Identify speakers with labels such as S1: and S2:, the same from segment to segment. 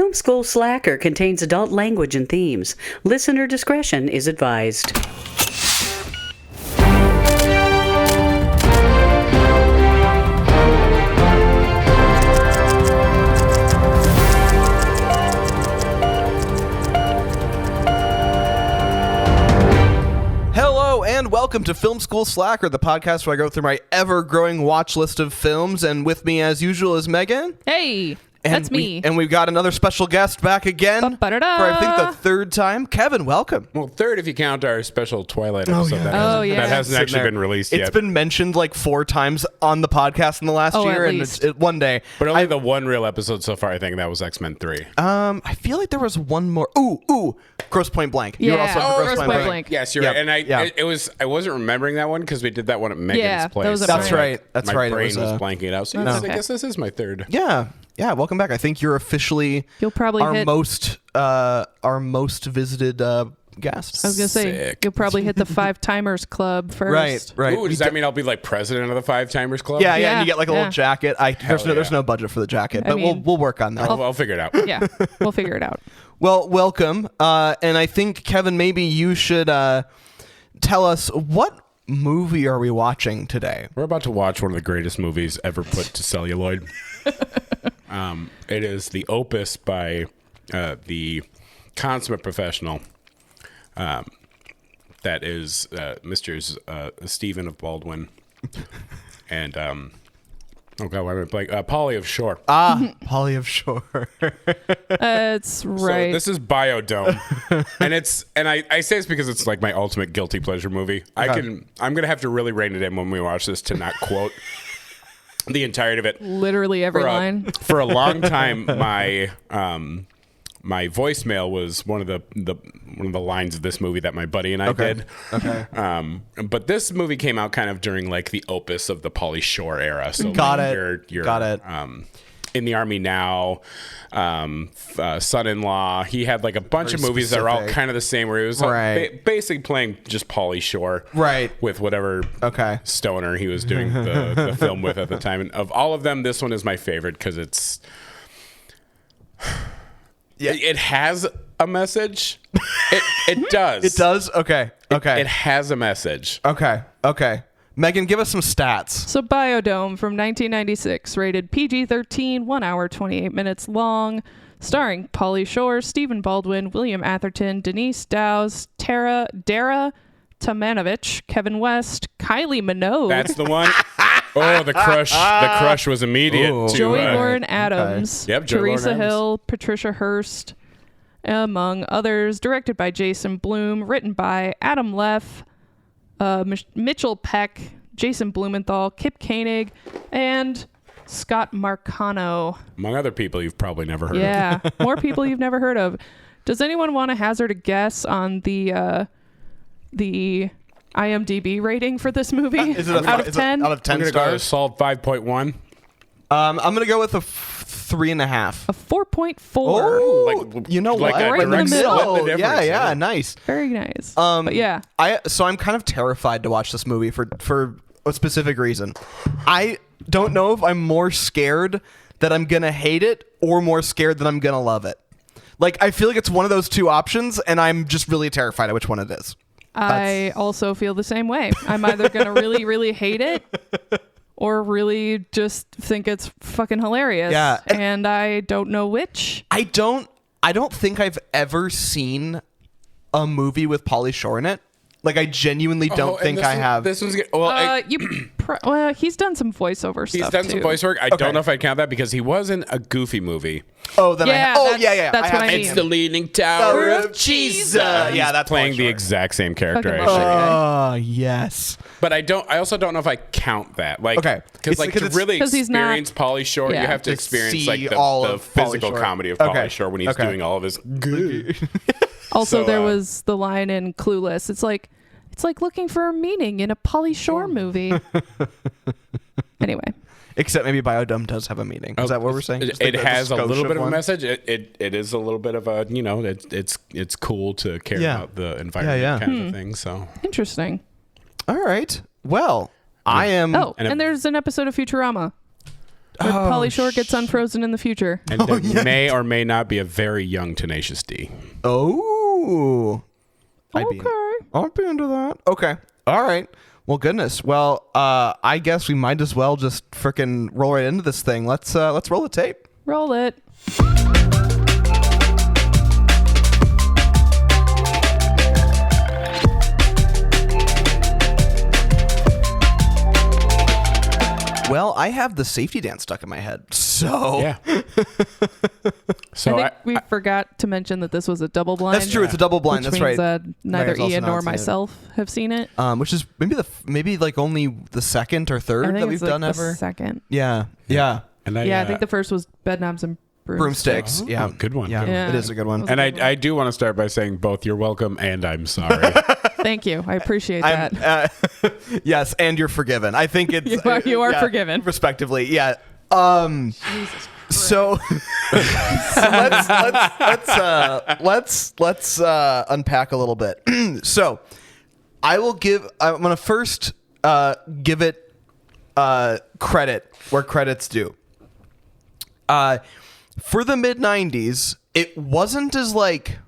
S1: Film School Slacker contains adult language and themes. Listener discretion is advised.
S2: Hello and welcome to Film School Slacker, the podcast where I go through my ever-growing watch list of films, and with me as usual is Megan.
S3: Hey, that's me.
S2: And we've got another special guest back again for I think the third time. Kevin, welcome.
S4: Well, third if you count our special Twilight episode that hasn't actually been released yet.
S2: It's been mentioned like 4 times on the podcast in the last year, and it's one day.
S4: But only the one real episode so far, I think, that was X-Men 3.
S2: I feel like there was one more. Ooh, Gross Point Blank.
S3: Yeah.
S2: You were also on
S3: Gross Point Blank.
S4: Yes, you're right. And I wasn't remembering that one because we did that one at Megan's place.
S2: That's right.
S4: My brain was blanking it out. So I guess this is my third.
S2: Yeah, welcome back. I think you're officially our most visited guest.
S3: I was gonna say you'll probably hit the 5 timers club first.
S2: Right.
S4: Ooh, does that mean I'll be like president of the 5 timers club?
S2: Yeah, and you get like a little jacket. There's no budget for the jacket, but we'll work on that.
S4: I'll figure it out.
S3: Yeah, we'll figure it out.
S2: Well, welcome. And I think Kevin, maybe you should tell us what movie are we watching today?
S4: We're about to watch one of the greatest movies ever put to celluloid. It is the opus by the consummate professional that is Mr. Stephen of Baldwin and oh god, why am I blank? Polly of Shore.
S2: Polly of Shore.
S3: That's right.
S4: So this is Biodome, and I say this because it's like my ultimate guilty pleasure movie. I'm gonna have to really rein it in when we watch this to not quote the entirety of it.
S3: Literally every line.
S4: For a long time, my voicemail was one of the lines of this movie that my buddy and I did. Okay. But this movie came out kind of during like the opus of the Pauly Shore era. So
S2: Got
S4: it. In the Army Now, Son-in-Law. He had like a bunch of movies that are all kind of the same, where he was basically playing just Pauly Shore, with whatever stoner he was doing the film with at the time. And of all of them, this one is my favorite because it's it has a message. It does.
S2: It does. Okay.
S4: It has a message.
S2: Okay. Megan, give us some stats.
S3: So Biodome from 1996, rated PG-13, 1 hour, 28 minutes long, starring Pauly Shore, Stephen Baldwin, William Atherton, Denise Dowse, Dara Tamanovich, Kevin West, Kylie Minogue.
S4: That's the one. Oh, the crush. The crush was immediate.
S3: Joey Lauren Adams, Teresa Hill, Patricia Hearst, among others. Directed by Jason Blum, written by Adam Leff, Mitchell Peck, Jason Blumenthal, Kip Koenig, and Scott Marcano.
S4: Among other people you've probably never heard of.
S3: Yeah, more people you've never heard of. Does anyone want to hazard a guess on the IMDb rating for this movie?
S2: Is it
S3: out of 10?
S2: Out of 10
S4: I'm going to go solid 5.1.
S2: I'm going to go with a 3.5.
S3: A 4.4.
S2: Oh, you know what?
S3: Right in the middle.
S2: Yeah, nice.
S3: Very nice. But yeah.
S2: So I'm kind of terrified to watch this movie for a specific reason. I don't know if I'm more scared that I'm going to hate it or more scared that I'm going to love it. Like, I feel like it's one of those two options, and I'm just really terrified of which one it is.
S3: I also feel the same way. I'm either going to really, really hate it or really just think it's fucking hilarious.
S2: Yeah.
S3: And I don't know which.
S2: I don't think I've ever seen a movie with Pauly Shore in it. Like, I genuinely don't think I have.
S4: This one's good. Well,
S3: he's done some voiceover stuff.
S4: He's done some voice work. I don't know if I'd count that because he was in a Goofy movie.
S2: Oh, then yeah.
S3: That's what I mean.
S4: It's the Leaning Tower of Jesus.
S2: Yeah, that's
S4: playing the exact same character.
S2: Oh, yes.
S4: But I also don't know if I count that. Like, because to really experience Pauly Shore, you have to experience like the physical comedy of Pauly Shore when he's doing all of his good.
S3: Also, there was the line in Clueless. It's like looking for a meaning in a Pauly Shore movie. Anyway.
S2: Except maybe Biodome does have a meaning. Is that what we're saying?
S4: It has a little bit of a message. It is a little bit of a, it's cool to care about the environment kind of a thing. So
S3: interesting.
S2: All right. Well, I am.
S3: Oh, and there's an episode of Futurama. Where Pauly Shore gets unfrozen in the future.
S4: And there may or may not be a very young Tenacious D.
S2: Oh. I'd be into that. Okay. All right. Well, goodness. Well, I guess we might as well just freaking roll right into this thing. Let's roll the tape.
S3: Roll it.
S2: Well, I have the safety dance stuck in my head. So
S4: yeah. So
S3: I think we forgot to mention that this was a double blind.
S2: That's true. It's a double blind.
S3: Which
S2: That's
S3: means,
S2: right.
S3: Neither Ian nor myself have seen it.
S2: Which is maybe like only the second or third that we've done ever.
S3: Second.
S2: Yeah. And
S3: I think the first was Bedknobs and Broomsticks.
S2: Yeah,
S4: good one.
S2: Yeah, it is a good one.
S4: And I do want to start by saying both you're welcome and I'm sorry.
S3: Thank you. I appreciate that.
S2: Yes, and you're forgiven. I think it's
S3: you are forgiven,
S2: respectively. Yeah.
S3: Jesus Christ.
S2: So let's unpack a little bit. So I'm gonna first give it credit where credit's due. For the mid-90s, it wasn't as like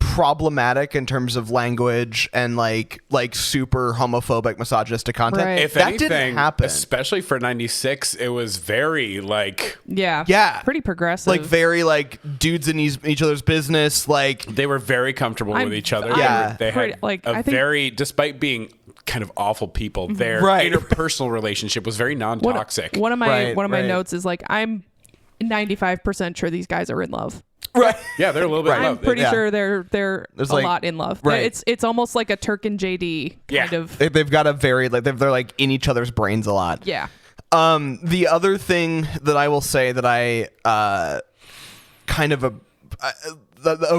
S2: problematic in terms of language and like super homophobic, misogynistic content.
S3: Right.
S4: If
S2: that
S4: anything,
S2: didn't happen.
S4: especially for 96, it was very like
S3: pretty progressive.
S2: Like very like dudes in each other's business. Like
S4: they were very comfortable with each other.
S2: Yeah.
S4: They had very, despite being kind of awful people, their interpersonal relationship was very non-toxic.
S3: One of my notes is like, I'm 95% sure these guys are in love.
S2: Right.
S4: Yeah, they're a little bit in love.
S3: I'm pretty sure they're a lot in love.
S2: Right.
S3: It's almost like a Turk and JD kind of.
S2: They've got a very like they're like in each other's brains a lot.
S3: Yeah.
S2: The other thing that I will say that I kind of a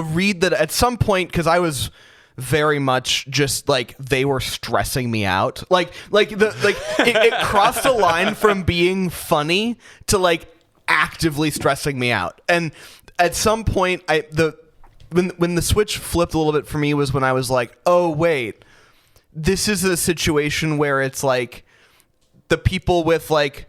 S2: read that at some point, because I was very much just like they were stressing me out. It crossed a line from being funny to like actively stressing me out. And at some point when the switch flipped a little bit for me was when I was like, oh wait, this is a situation where it's like the people with like,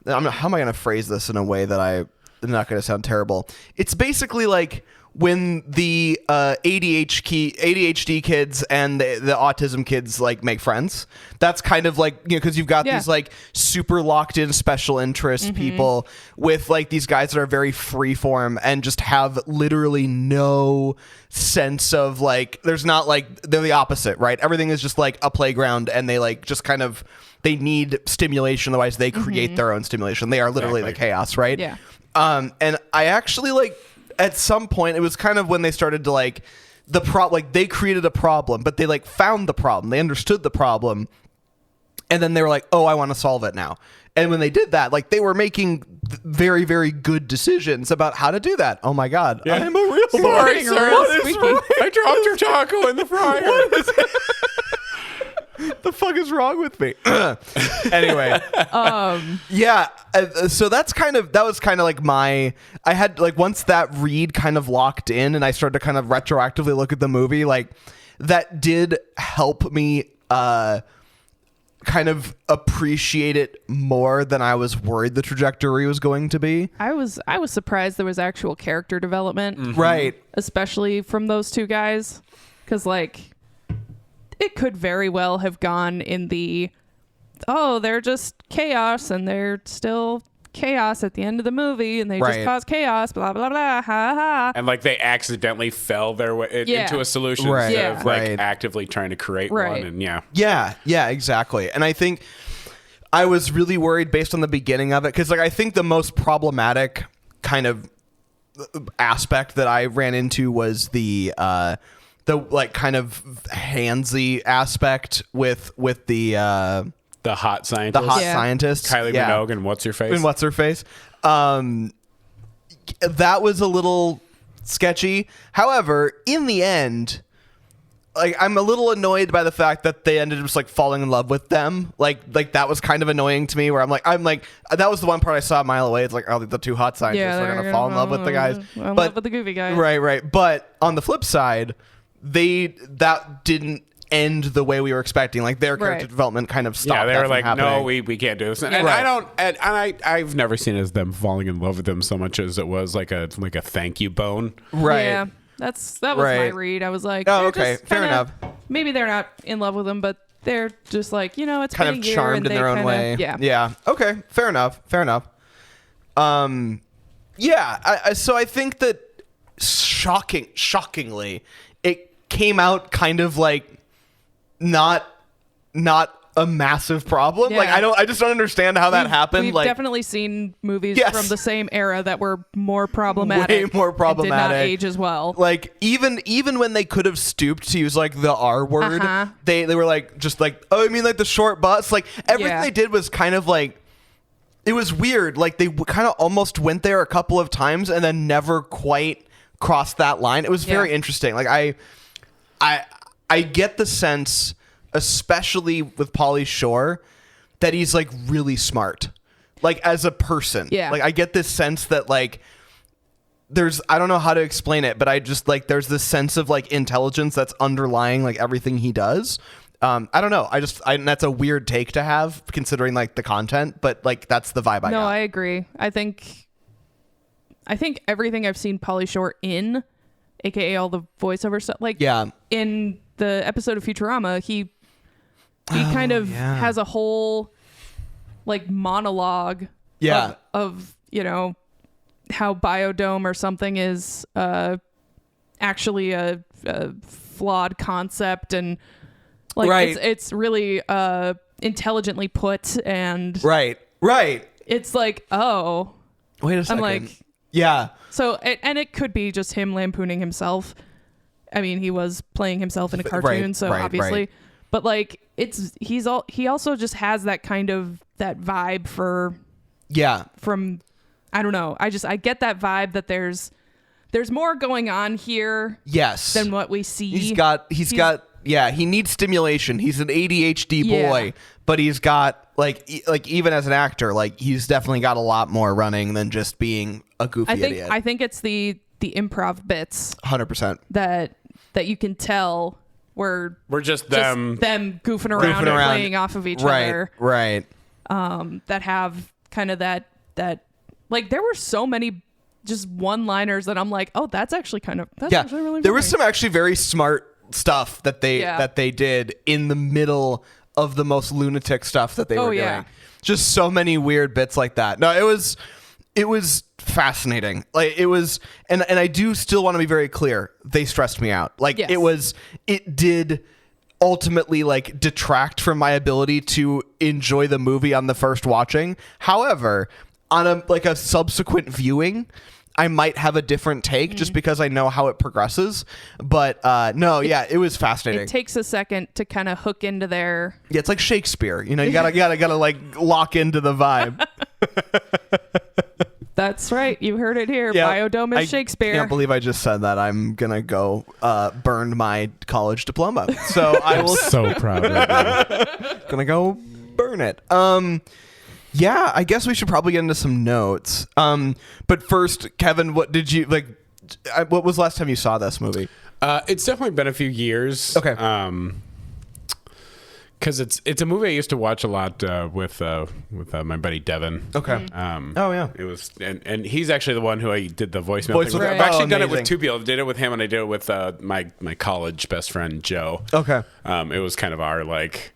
S2: how am I going to phrase this in a way that I'm not going to sound terrible? It's basically like when the ADHD kids and the autism kids like make friends. That's kind of like, you know, because you've got these like super locked in special interest people with like these guys that are very freeform and just have literally no sense of like, there's not like, they're the opposite, right? Everything is just like a playground and they like just kind of, they need stimulation, otherwise they create their own stimulation. They are literally the chaos, right?
S3: Yeah.
S2: And I actually like, at some point, it was kind of when they started to like they created a problem, but they like found the problem. They understood the problem. And then they were like, oh, I want to solve it now. And when they did that, like they were making very, very good decisions about how to do that. Oh my God. Yeah. I'm a real
S4: sorry, sir. I dropped your taco in the fryer.
S2: The fuck is wrong with me? Anyway, so that was kind of like I had like, once that read kind of locked in and I started to kind of retroactively look at the movie, like that did help me kind of appreciate it more than I was worried the trajectory was going to be.
S3: I was surprised there was actual character development,
S2: right?
S3: Especially from those two guys, because like, it could very well have gone in the, oh, they're just chaos and they're still chaos at the end of the movie and they just cause chaos, blah, blah, blah, ha, ha.
S4: And like they accidentally fell their way into a solution instead of like actively trying to create one. And
S2: Yeah, exactly. And I think I was really worried based on the beginning of it, because like I think the most problematic kind of aspect that I ran into was the like kind of handsy aspect with the
S4: hot scientist.
S2: Kylie
S4: Minogue and what's her face.
S2: That was a little sketchy. However, in the end, like I'm a little annoyed by the fact that they ended up just like falling in love with them. Like that was kind of annoying to me, where I'm like that was the one part I saw a mile away. It's like, oh, the two hot scientists are gonna fall in love with the guys.
S3: Love with the goofy guys.
S2: Right. But on the flip side, that didn't end the way we were expecting. Like their character development kind of stopped.
S4: Yeah, they were like,
S2: happening.
S4: no, we can't do this. And I've never seen it as them falling in love with him so much as it was like a thank you bone.
S2: Right.
S3: Yeah. That was my read. I was like,
S2: oh, okay, fair enough.
S3: Maybe they're not in love with him, but they're just like, it's
S2: kind
S3: been
S2: of
S3: a year
S2: charmed
S3: and
S2: in their own way. Yeah. Okay, fair enough. So I think that shockingly, it came out kind of like not a massive problem.
S3: Yeah.
S2: Like I just don't understand how that happened.
S3: We've
S2: like
S3: definitely seen movies from the same era that were more problematic.
S2: Way more problematic.
S3: And did not age as well.
S2: Like even when they could have stooped to use like the R word, they were like just like, oh, I mean like the short bus. Like everything they did was kind of like, it was weird. Like they kind of almost went there a couple of times and then never quite crossed that line. It was very interesting. Like I get the sense, especially with Pauly Shore, that he's like really smart, like as a person.
S3: Yeah.
S2: Like I get this sense that like I don't know how to explain it, but I just like there's this sense of like intelligence that's underlying like everything he does. I don't know. That's a weird take to have considering like the content, but like that's the vibe I got.
S3: No, I agree. I think everything I've seen Pauly Shore in, aka all the voiceover stuff, like in the episode of Futurama, he kind of has a whole like monologue of how Biodome or something is actually a flawed concept, and like it's really intelligently put, and
S2: right
S3: it's like, oh,
S2: wait a second.
S3: I'm like,
S2: yeah.
S3: So and it could be just him lampooning himself. I mean, he was playing himself in a cartoon, so obviously. But like he also just has that kind of that vibe from I don't know. I get that vibe that there's more going on here than what we see.
S2: He's got he needs stimulation. He's an ADHD boy, but he's got like even as an actor, like he's definitely got a lot more running than just being a goofy idiot.
S3: I think it's the improv bits
S2: 100%
S3: that you can tell we're just them goofing around and playing off of each other.
S2: Right.
S3: That have kind of that like there were so many just one-liners that I'm like, oh, that's actually actually really
S2: there
S3: funny.
S2: was some actually very smart stuff that they did in the middle of the most lunatic stuff that they were doing. Just so many weird bits like that. No, it was fascinating. Like it was, and I do still want to be very clear. They stressed me out. Like it did ultimately like detract from my ability to enjoy the movie on the first watching. However, on a subsequent viewing, I might have a different take just because I know how it progresses. But it was fascinating.
S3: It takes a second to kind of hook into their.
S2: Yeah, it's like Shakespeare. You gotta like lock into the vibe.
S3: That's right. You heard it here. Yeah, Biodome is Shakespeare.
S2: I can't believe I just said that. I'm gonna go burn my college diploma. So I will.
S4: So proud of you.
S2: Gonna go burn it. Yeah, I guess we should probably get into some notes. But first, Kevin, what did you like? What was the last time you saw this movie?
S4: It's definitely been a few years.
S2: Okay.
S4: Because it's a movie I used to watch a lot with my buddy Devin.
S2: Okay.
S4: Oh yeah. It was and he's actually the one who I did the voicemail thing with. I've actually done it with two people. I did it with him and I did it with my college best friend Joe.
S2: Okay.
S4: It was kind of our like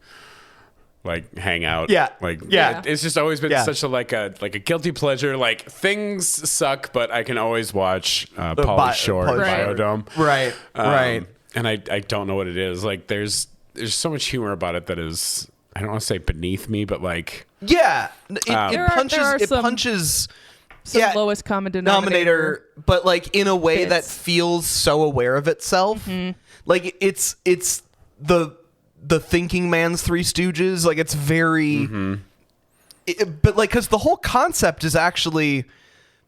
S4: hangout.
S2: Yeah.
S4: It's just always been such a guilty pleasure. Like things suck, but I can always watch Pauly Shore Biodome.
S2: Right. Right.
S4: And I don't know what it is. Like there's so much humor about it that is, I don't want to say beneath me, but like
S2: it punches
S3: some lowest common denominator,
S2: but like in a way that feels so aware of itself.
S3: Mm-hmm.
S2: Like it's the thinking man's Three Stooges. Like it's very but like because the whole concept is actually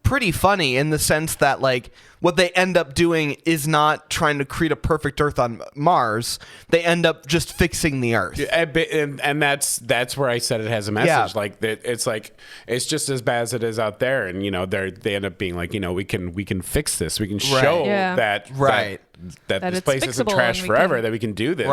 S2: pretty funny in the sense that like what they end up doing is not trying to create a perfect Earth on Mars. They end up just fixing the Earth.
S4: And that's where I said it has a message. Yeah. Like it's just as bad as it is out there. And they end up being like, we can fix this. We can show that this place isn't trash forever. That we can do this.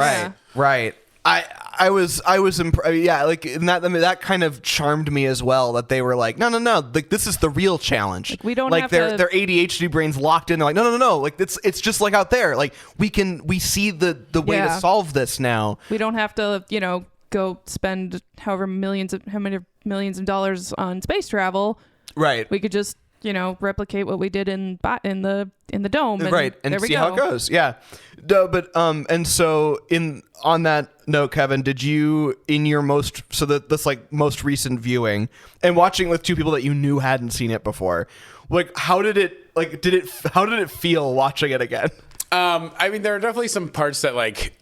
S2: Right. I was like that kind of charmed me as well, that they were like, no, like this is the real challenge.
S3: Like, we don't
S2: like
S3: have
S2: their ADHD brains locked in. They're like, no, like it's just like out there. Like we see the way to solve this now.
S3: We don't have to go spend how many millions of dollars on space travel.
S2: Right.
S3: We could just replicate what we did in the dome,
S2: and see how it goes. Yeah. But and so on that note, Kevin, did you in your most recent viewing and watching with two people that you knew hadn't seen it before, like how did it feel watching it again?
S4: I mean, there are definitely some parts that like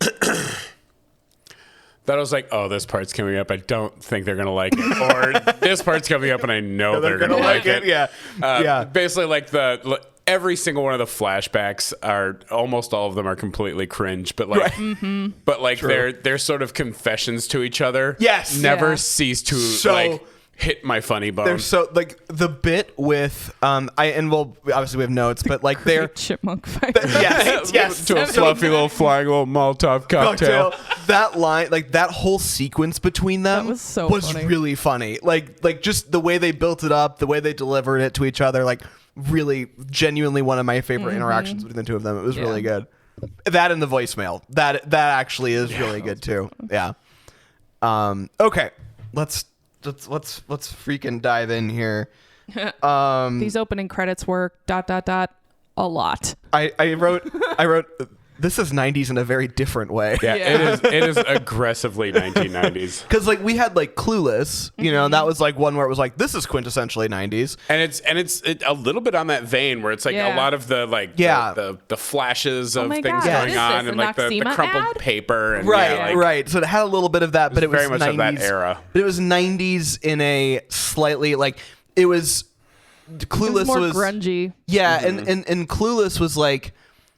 S4: that I was like, oh, this part's coming up. I don't think they're gonna like it, or this part's coming up and I know they're gonna like it.
S2: Yeah.
S4: Basically, like every single one of the flashbacks almost all of them are completely cringe, but like, but like they're sort of confessions to each other.
S2: Yes,
S4: never cease to like hit my funny bone.
S2: They're so like the bit with obviously we have notes, but like they're
S3: chipmunk fight.
S2: Yes,
S4: to a fluffy little flying little Molotov cocktail.
S2: That line, like that whole sequence between them was funny. Really funny. Like just the way they built it up, the way they delivered it to each other, like really genuinely one of my favorite interactions between the two of them. It was really good. That and the voicemail. That actually is really good too. Yeah. Okay. Let's freaking dive in here.
S3: These opening credits were ... a lot.
S2: I wrote this is 90s in a very different way.
S4: Yeah. It is aggressively 1990s.
S2: Because like we had like Clueless, and that was like one where it was like, this is quintessentially 90s.
S4: And it's a little bit on that vein where it's like a lot of the like the flashes of things going on and like the crumpled paper and
S2: right. So it had a little bit of that, but it was
S4: very much
S2: 90s,
S4: of that era.
S2: But it was 90s in a slightly like it was Clueless
S3: more grungy.
S2: Yeah, and Clueless was like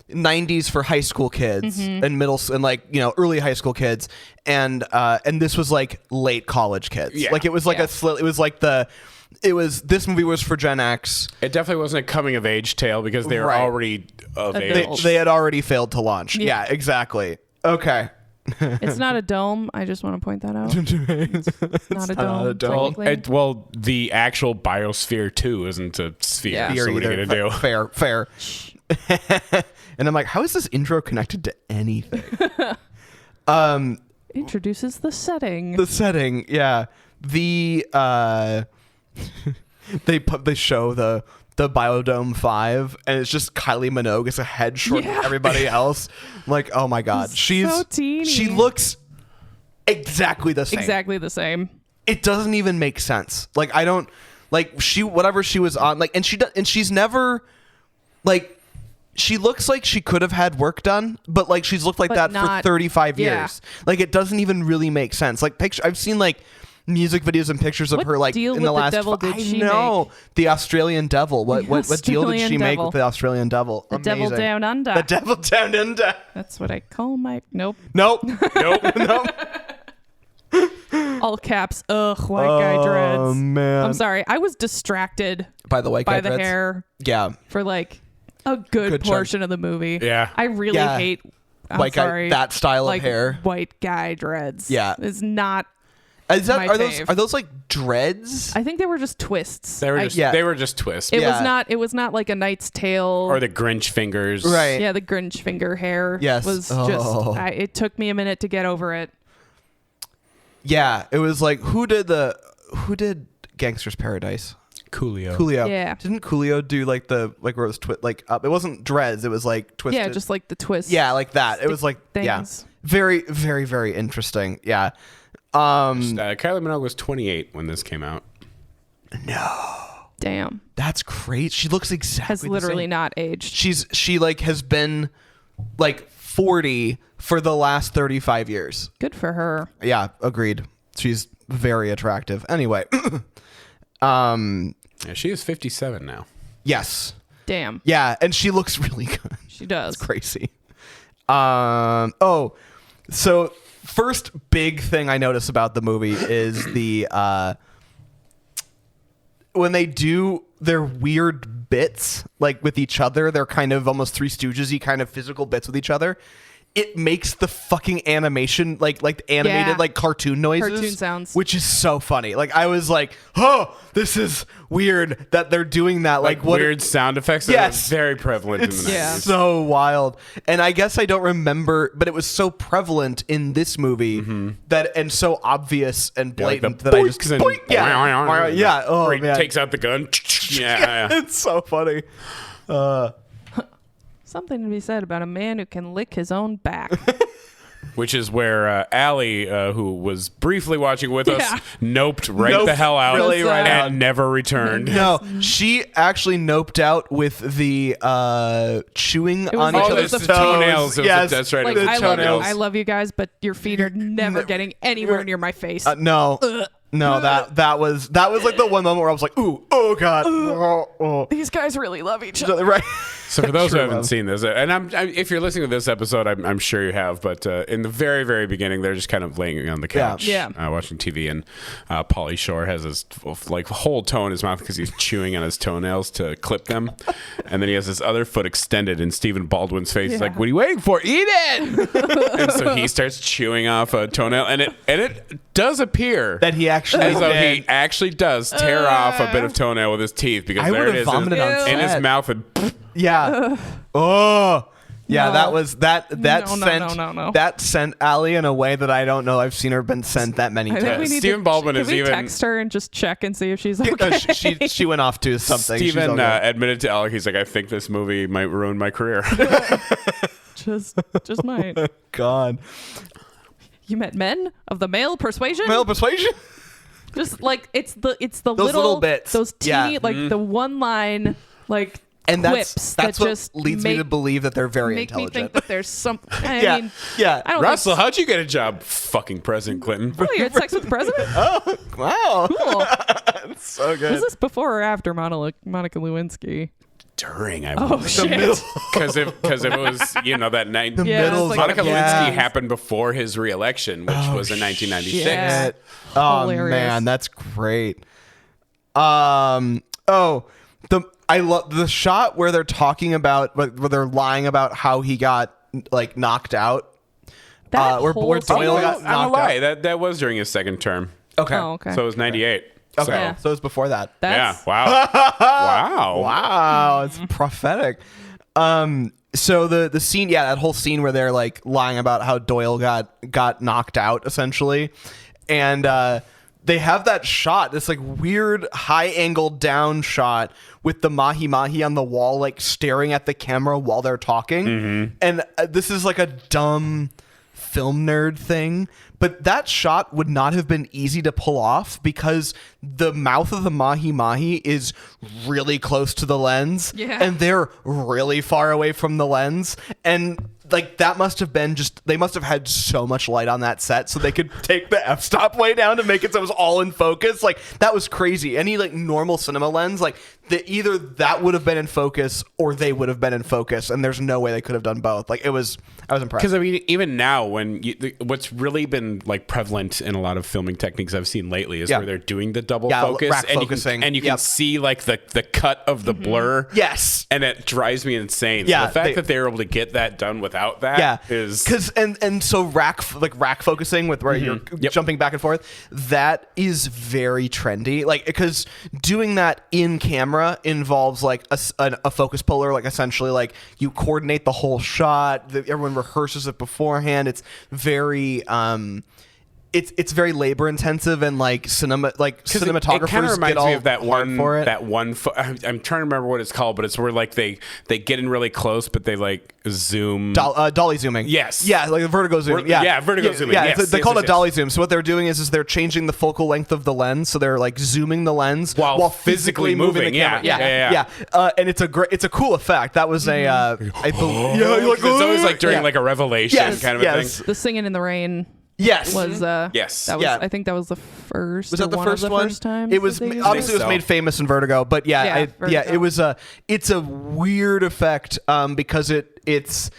S2: 90s for high school kids and middle and like early high school kids, and this was like late college kids. Like it was like this movie was for Gen X.
S4: It definitely wasn't a coming of age tale because they were already of age.
S2: They had already failed to launch. Yeah, exactly. Okay.
S3: It's not a dome. I just want to point that out. It's not a dome.
S4: Well, the actual biosphere too isn't a sphere. Yeah. So what are you gonna do?
S2: Fair. And I'm like, how is this intro connected to anything?
S3: Introduces the setting.
S2: Yeah. They show the Biodome 5, and it's just Kylie Minogue is a head short than everybody else. I'm like, oh my god, she's
S3: so teeny.
S2: She looks exactly the same. It doesn't even make sense. Like I don't like whatever she was on, like, and she's never like. She looks like she could have had work done, but like she's looked like that for 35 years. Like it doesn't even really make sense. Like I've seen like music videos and pictures of her like in the last. The Australian Devil. What deal did she make with the Australian Devil?
S3: The Devil Down Under.
S2: The Devil Down Under.
S3: That's what I call my Nope. All caps. Ugh, white guy dreads.
S2: Oh man.
S3: I'm sorry. I was distracted
S2: by the white guy dreads.
S3: Hair.
S2: Yeah.
S3: For like a good portion of the movie.
S4: Yeah.
S3: I really hate
S2: that style of hair.
S3: White guy dreads.
S2: Yeah.
S3: Is not
S2: are those like dreads?
S3: I think they were just twists.
S4: They were just twists.
S3: It was not like a Knight's Tale
S4: or the Grinch fingers.
S2: Right.
S3: Yeah, the Grinch finger hair was just it took me a minute to get over it.
S2: Yeah, it was like who did Gangster's Paradise?
S4: Coolio.
S3: Yeah.
S2: Didn't Coolio do like the like where it was like up? It wasn't dreads. It was like twisted.
S3: Yeah, just like the twist.
S2: Yeah, like that. It was like
S3: things.
S2: Very, very, very interesting. Yeah.
S4: Kylie Minogue was 28 when this came out.
S2: No.
S3: Damn.
S2: That's great. She looks exactly
S3: has literally not aged.
S2: She like has been like 40 for the last 35 years.
S3: Good for her.
S2: Yeah, agreed. She's very attractive. Anyway.
S4: Yeah, she is 57 now.
S2: Yes.
S3: Damn.
S2: Yeah, and she looks really good.
S3: She does.
S2: It's crazy. So first big thing I notice about the movie is the when they do their weird bits like with each other, they're kind of almost Three Stooges-y kind of physical bits with each other. It makes the fucking animation like animated like cartoon noises,
S3: cartoon sounds,
S2: which is so funny. Like I was like, oh, this is weird that they're doing that. Like what
S4: weird sound effects.
S2: Yes,
S4: that are very prevalent.
S2: It's
S4: in the 90s.
S2: So wild. And I guess I don't remember, but it was so prevalent in this movie that and so obvious and blatant
S4: like
S2: that I just boink, yeah. Oh man,
S4: takes out the gun. Yeah.
S2: It's so funny.
S3: Something to be said about a man who can lick his own back.
S4: Which is where Allie, who was briefly watching with us, noped the hell out
S2: really right
S4: and never returned.
S2: No, she actually noped out with the chewing on each other's
S4: toenails.
S2: Yes,
S4: that's right.
S3: Like, I love you guys, but your feet are never getting anywhere near my face.
S2: No. No, that was like the one moment where I was like, ooh, oh god, oh.
S3: These guys really love each other,
S2: right?
S4: So for those who haven't seen this, and if you're listening to this episode, I'm sure you have, but in the very, very beginning, they're just kind of laying on the couch, watching TV, and Pauly Shore has his like whole toe in his mouth because he's chewing on his toenails to clip them, and then he has his other foot extended in Stephen Baldwin's face. He's like, "What are you waiting for? Eat it!" And so he starts chewing off a toenail, and it does appear
S2: that he actually
S4: he actually does tear off a bit of toenail with his teeth because there it is in his mouth and.
S2: Yeah. Oh. Yeah, no. That sent Allie in a way that I don't know I've seen her been sent that many times.
S4: Stephen Baldwin is even
S3: text her and just check and see if she's okay.
S2: she went off to something.
S4: Stephen admitted to Allie, he's like, I think this movie might ruin my career.
S3: just might.
S2: Oh, God.
S3: You met men of the male persuasion?
S2: Male persuasion?
S3: Just like it's the
S2: those little bits,
S3: those teeny like the one line like.
S2: And
S3: quips
S2: that's
S3: that
S2: what
S3: just
S2: leads me to believe that they're very intelligent.
S3: Make me think that there's some.
S2: I mean,
S4: Russell, how'd you get a job, fucking President Clinton?
S3: Oh, you had sex with the president?
S2: Oh, wow.
S3: Cool.
S2: That's so good.
S3: Was this before or after Monica Lewinsky?
S4: During, I
S3: believe. Oh, shit.
S4: Because if it was, that night.
S2: The middle.
S4: Like, Monica Lewinsky happened before his re-election, which was in 1996.
S3: Yeah.
S2: Oh, man, that's great. I love the shot where they're talking about, where they're lying about how he got like knocked out. Where Doyle got knocked out.
S4: That was during his second term.
S2: Okay.
S3: Oh, okay.
S4: So it was 98.
S2: Okay. Yeah. So it was before that.
S4: Wow.
S2: Wow. It's prophetic. So the scene, that whole scene where they're like lying about how Doyle got knocked out essentially, and they have that shot, this like weird high angle down shot with the Mahi Mahi on the wall, like staring at the camera while they're talking. And this is like a dumb film nerd thing, but that shot would not have been easy to pull off because the mouth of the Mahi Mahi is really close to the lens and they're really far away from the lens. And like that must have been they must have had so much light on that set so they could take the f-stop way down to make it so it was all in focus. Like that was crazy. Any like normal cinema lens, like either that would have been in focus or they would have been in focus, and there's no way they could have done both. Like I was impressed.
S4: Because I mean, even now, when what's really been like prevalent in a lot of filming techniques I've seen lately is where they're doing the double focus
S2: rack focusing.
S4: You can see like the cut of the blur.
S2: Yes,
S4: and it drives me insane.
S2: Yeah,
S4: so the fact that they were able to get that done without that is
S2: because so rack focusing with where you're jumping back and forth, that is very trendy. Like because doing that in camera involves like a focus puller, like essentially like you coordinate the whole shot. Everyone rehearses it beforehand. It's very it's very labor intensive and like cinematographers
S4: it kind of reminds me of that one
S2: for it.
S4: I'm trying to remember what it's called, but it's where like they get in really close but they like zoom
S2: dolly zooming.
S4: Yes.
S2: Yeah, like the vertigo zooming.
S4: Vertigo zooming.
S2: Yeah, they call it a dolly zoom. So what they're doing is they're changing the focal length of the lens, so they're like zooming the lens while physically moving the camera. Yeah. And it's a cool effect. That was I believe
S4: it's always like during like a revelation kind of a thing.
S3: The Singing in the Rain.
S2: Yes.
S3: Was
S4: yes.
S3: That was I think that was the first.
S2: Was that the
S3: one
S2: first
S3: of the
S2: one?
S3: First times
S2: it was obviously it was made famous in Vertigo, but it was it's a weird effect because it's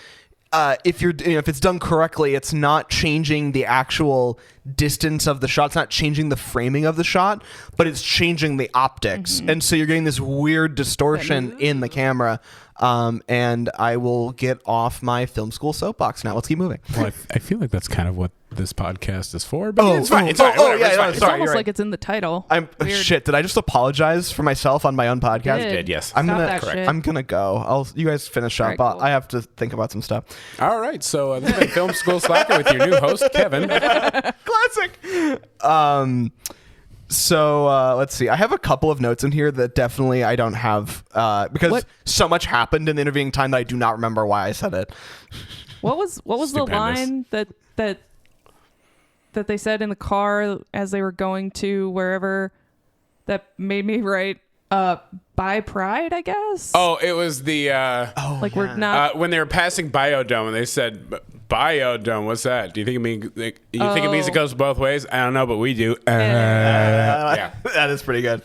S2: if it's done correctly, it's not changing the actual distance of the shot. It's not changing the framing of the shot, but it's changing the optics, and so you're getting this weird distortion in the camera. And I will get off my film school soapbox now. Let's keep moving.
S4: Well, I feel like that's kind of what this podcast is for. But it's
S3: fine.
S4: It's fine.
S3: It's almost like it's in the title.
S2: Shit. Did I just apologize for myself on my own podcast?
S3: You
S4: did, yes.
S2: I'm gonna go. You guys finish up.
S3: Right, cool.
S2: I have to think about some stuff.
S4: All right. So this has been Film School Slacker with your new host, Kevin.
S2: Classic. So let's see. I have a couple of notes in here that definitely I don't have because so much happened in the intervening time that I do not remember why I said it.
S3: What was the line that they said in the car as they were going to wherever that made me write "By Pride"? I guess.
S4: Oh, it was the
S3: we're not
S4: when they were passing Biodome and they said Biodome. What's that? Do you think it means it goes both ways? I don't know, but we do.
S2: Yeah, that is pretty good.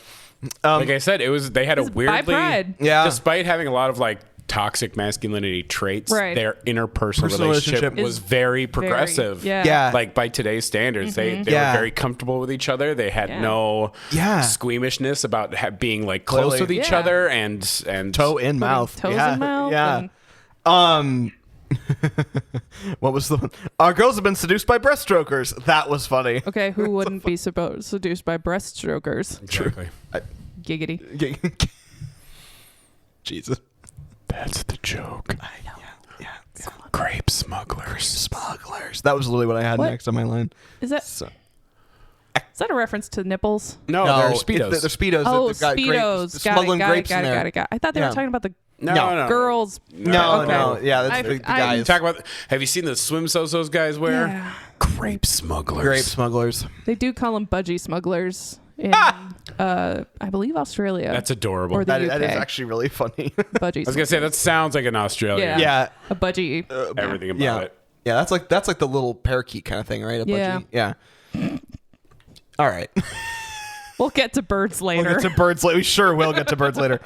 S4: Like I said, they had a weirdly, despite having a lot of like toxic masculinity traits, their interpersonal relationship was very progressive. Like by today's standards, they were very comfortable with each other. They had no squeamishness about being like close with each other and
S2: toe in mouth.
S3: Toes in mouth.
S2: Yeah. What was the one? Our girls have been seduced by breaststrokers. That was funny.
S3: Okay, who wouldn't be seduced by breaststrokers?
S4: Exactly.
S3: Giggity.
S2: Jesus.
S4: That's the joke. Yeah. Grape smugglers.
S2: That was literally what I had next on my line.
S3: Is that a reference to nipples?
S4: No, they're Speedos.
S2: They're Speedos.
S3: Oh,
S2: Speedos.
S3: Smuggling
S2: grapes
S3: got
S2: in there.
S3: it. I thought they were talking about the
S4: No.
S3: girls.
S2: No. Yeah, that's the guys.
S4: Talk about. Have you seen the swimsuits those guys wear?
S3: Yeah.
S4: Grape smugglers.
S3: They do call them budgie smugglers in, I believe, Australia.
S4: That's adorable.
S3: Or the UK.
S2: That is actually really funny.
S3: Budgie.
S4: I was gonna say that sounds like an Australian.
S2: Yeah.
S3: A budgie.
S4: Everything about it.
S2: Yeah, that's like the little parakeet kind of thing, right? A budgie. Yeah. All right.
S3: We'll get to birds later.
S2: We sure will get to birds later.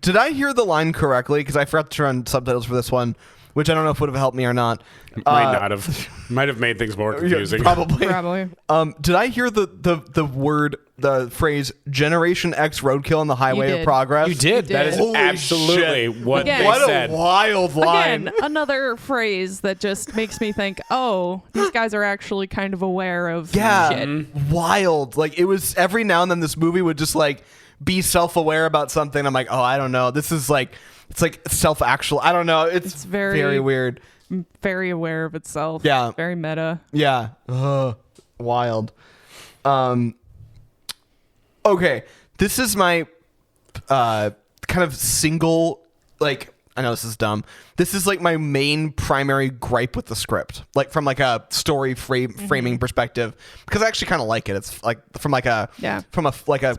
S2: Did I hear the line correctly? Because I forgot to turn on subtitles for this one, which I don't know if would have helped me or not.
S4: Might not have. Might have made things more confusing.
S2: Probably. Did I hear the phrase "Generation X roadkill on the highway of progress"?
S4: You did. That is absolutely what they said.
S2: What a wild line.
S3: Again, another phrase that just makes me think, oh, these guys are actually kind of aware of shit.
S2: Wild. Like, it was every now and then this movie would just like be self-aware about something. I'm like, oh, I don't know. This is like, it's like self-actual. I don't know. It's very weird.
S3: Very aware of itself.
S2: Yeah.
S3: Very meta.
S2: Yeah. Wild. Okay. This is my kind of single, like, I know this is dumb. This is like my main primary gripe with the script, like from like a story framing perspective, because I actually kind of like it. It's like from a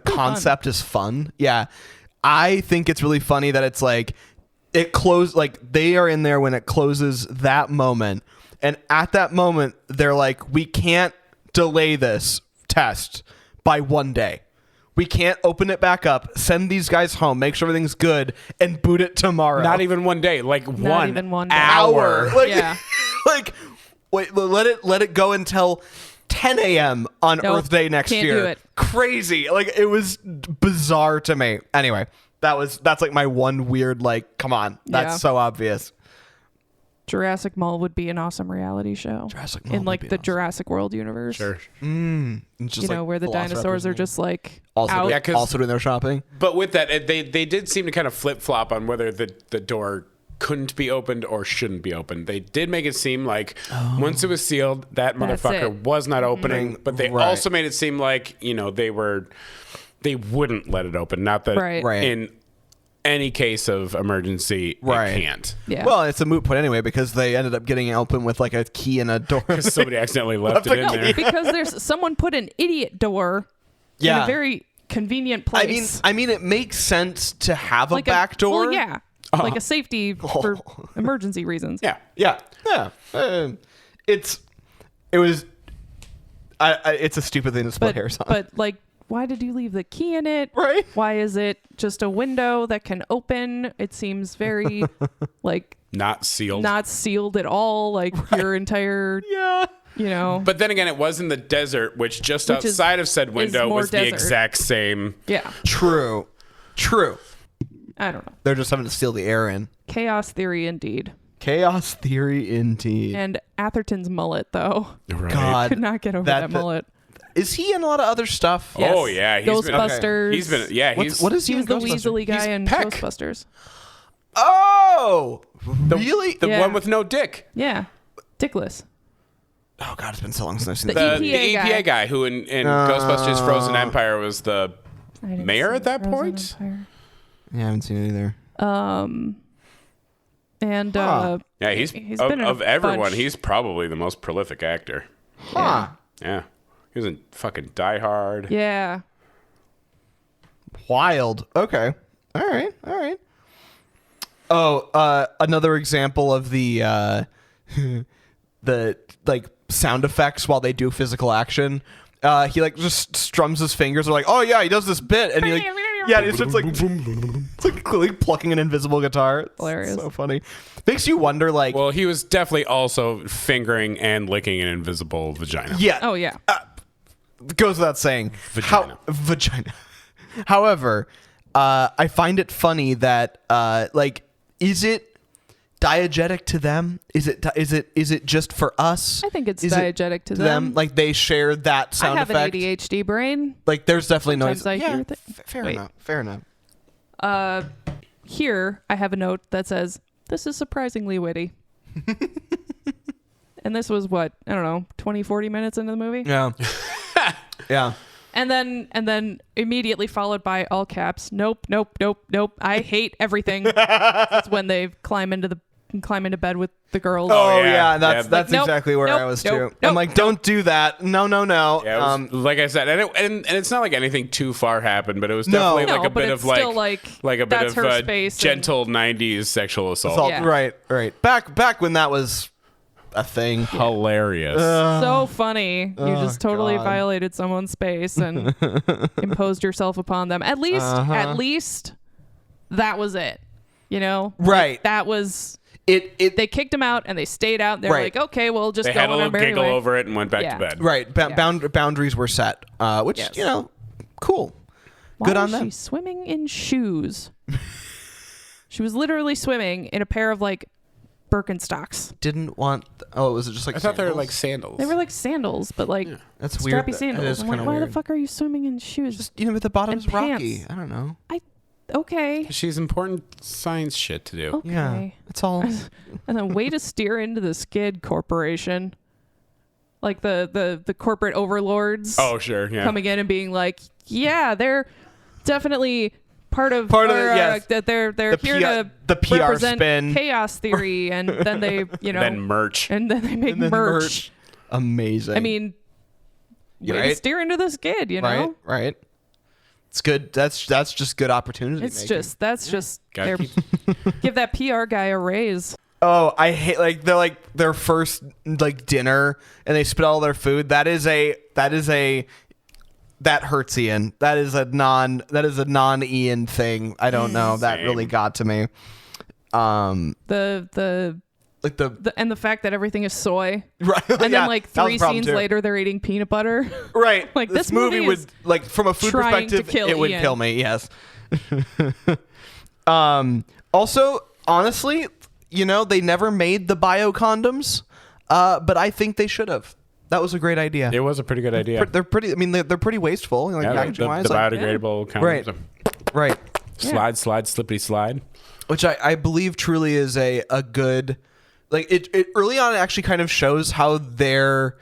S2: concept is fun. Yeah. I think it's really funny that it's like it closed, like they are in there when it closes that moment. And at that moment, they're like, we can't delay this test by 1 day. We can't open it back up, send these guys home, make sure everything's good, and boot it tomorrow.
S4: Not even 1 day, like
S3: Not even 1 day.
S2: hour. Like,
S3: yeah.
S2: Like, wait, let it go until 10 a.m. on Earth Day next
S3: can't
S2: year.
S3: Do it.
S2: Crazy. Like, it was bizarre to me. Anyway, that's like my one weird, like, come on. That's so obvious.
S3: Jurassic Mall would be an awesome reality show.
S2: Jurassic Mall
S3: in like the awesome. Jurassic World universe.
S4: Sure.
S2: Just
S3: you know, where the dinosaurs are just like
S2: also doing their shopping.
S4: But with that, they did seem to kind of flip-flop on whether the door couldn't be opened or shouldn't be opened. They did make it seem like once it was sealed, that motherfucker was not opening. But they also made it seem like, you know, they wouldn't let it open. Not that in any case of emergency, it can't.
S3: Yeah.
S2: Well, it's a moot point anyway because they ended up getting it open with like a key and a door.
S4: Because somebody accidentally left it in there.
S3: Because there's someone put an idiot door in a very convenient place.
S2: I mean, it makes sense to have a back door.
S3: Well, yeah. Like a safety for emergency reasons.
S2: Yeah. It was. It's a stupid thing to split hairs on.
S3: But like, why did you leave the key in it?
S2: Right.
S3: Why is it just a window that can open? It seems very like
S4: not sealed
S3: at all. Like your entire
S4: But then again, it was in the desert, which outside of said window was the exact same.
S3: Yeah.
S2: True.
S3: I don't know.
S2: They're just having to steal the air in.
S3: Chaos theory indeed. And Atherton's mullet, though.
S4: Right.
S2: God,
S3: could not get over that mullet.
S2: Is he in a lot of other stuff?
S3: Yes.
S4: Oh yeah,
S3: Ghostbusters.
S4: He's been. Yeah,
S2: what is he?
S3: He was the
S2: Ghostbusters?
S3: Weasley guy in
S4: Peck.
S3: Ghostbusters.
S2: Oh, really?
S4: The one with no dick.
S3: Yeah, Dickless.
S2: Oh God, it's been so long since I've seen
S3: The
S2: that.
S4: The EPA guy who in Ghostbusters Frozen Empire was the mayor at that point.
S3: Empire.
S2: Yeah, I haven't seen it either.
S3: And
S4: yeah, he's
S3: been in
S4: of
S3: a
S4: everyone,
S3: bunch.
S4: he's probably the most prolific actor.
S2: Huh.
S4: Yeah, he was in fucking Die Hard.
S3: Yeah.
S2: Wild. Okay. All right. Oh, another example of the the like sound effects while they do physical action. He like just strums his fingers. They're like, oh yeah, he does this bit, and he like, yeah, it's just like it's like clearly plucking an invisible guitar. It's
S3: hilarious.
S2: So funny. Makes you wonder, like,
S4: well, he was definitely also fingering and licking an invisible vagina.
S2: yeah.
S3: Oh yeah.
S2: Goes without saying. Vagina. However, I find it funny that like, is it diegetic to them? Is it just for us?
S3: I think it's
S2: Is it
S3: diegetic to them.
S2: Like they share that sound effect.
S3: I have an ADHD brain.
S2: Like there's definitely noise.
S3: Sometimes I hear
S2: Fair enough.
S3: Here I have a note that says this is surprisingly witty. And this was what, I don't know, 20-40 minutes into the movie.
S2: Yeah. Yeah.
S3: And then immediately followed by all caps. Nope. I hate everything. That's when they climb into bed with the girls.
S2: Oh yeah, that's
S3: Like,
S2: exactly where I was too. I'm like, don't do that. No.
S4: Yeah, it was, like I said, and it's not like anything too far happened, but it was definitely like a bit of like a bit of gentle '90s sexual assault.
S3: Yeah.
S2: Right. Back when that was a thing.
S4: Hilarious.
S3: So funny. You just totally
S2: God.
S3: violated someone's space and imposed yourself upon them. At least that was it. You know?
S2: Right.
S3: Like, that was
S2: it.
S3: They kicked him out and they stayed out. They're like, okay, we'll just
S4: they
S3: go
S4: had a
S3: on our
S4: little
S3: merry
S4: giggle
S3: way.
S4: over it and went back to bed.
S2: Right. Boundaries were set, which,
S3: Yes.
S2: Cool.
S3: Why
S2: Good on
S3: was
S2: them.
S3: she swimming in shoes? She was literally swimming in a pair of like Birkenstocks.
S2: Didn't want. Was it just like?
S4: I thought they were like sandals.
S3: They were like sandals, but like
S2: That's
S3: strappy
S2: weird.
S3: sandals.
S2: That is
S3: I'm like,
S2: kinda
S3: why the
S2: weird.
S3: fuck are you swimming in shoes?
S2: Just but the bottom's
S3: And
S2: rocky.
S3: pants.
S2: I don't know.
S3: Okay.
S4: She's important science shit to do.
S3: Okay.
S2: Yeah, that's all.
S3: And then way to steer into the Skid Corporation. Like the corporate overlords.
S4: Oh sure, yeah.
S3: Coming in and being like, yeah, they're definitely part of
S2: yes.
S3: that they're
S2: The
S3: here to
S2: the PR
S3: represent
S2: spin.
S3: chaos theory, and then they
S4: then merch.
S3: and then they make
S2: And then
S3: merch.
S2: Amazing.
S3: I mean, way to steer into the Skid, you know?
S2: Right. It's good. That's just good opportunity.
S3: It's
S2: making.
S3: just
S4: Gotta
S3: give that PR guy a raise.
S2: Oh, I hate their first dinner and they spit all their food. That hurts Ian. That is a non Ian thing. I don't know. That really got to me.
S3: The fact that everything is soy.
S2: Right.
S3: And
S2: yeah,
S3: then like
S2: that was
S3: 3
S2: a problem
S3: scenes
S2: too.
S3: later they're eating peanut butter.
S2: Right.
S3: Like
S2: this movie would
S3: is
S2: from a food
S3: trying to
S2: perspective
S3: kill
S2: it would
S3: Ian.
S2: kill me. Yes. Also, honestly, they never made the bio condoms, but I think they should have. That was a great idea.
S4: It was a pretty good idea.
S2: They're pretty. I mean, they're pretty wasteful,
S4: Yeah,
S2: packaging wise.
S4: the biodegradable condoms.
S2: Right.
S4: Slide, slippity slide.
S2: Which I believe truly is a good, it early on it actually kind of shows how they're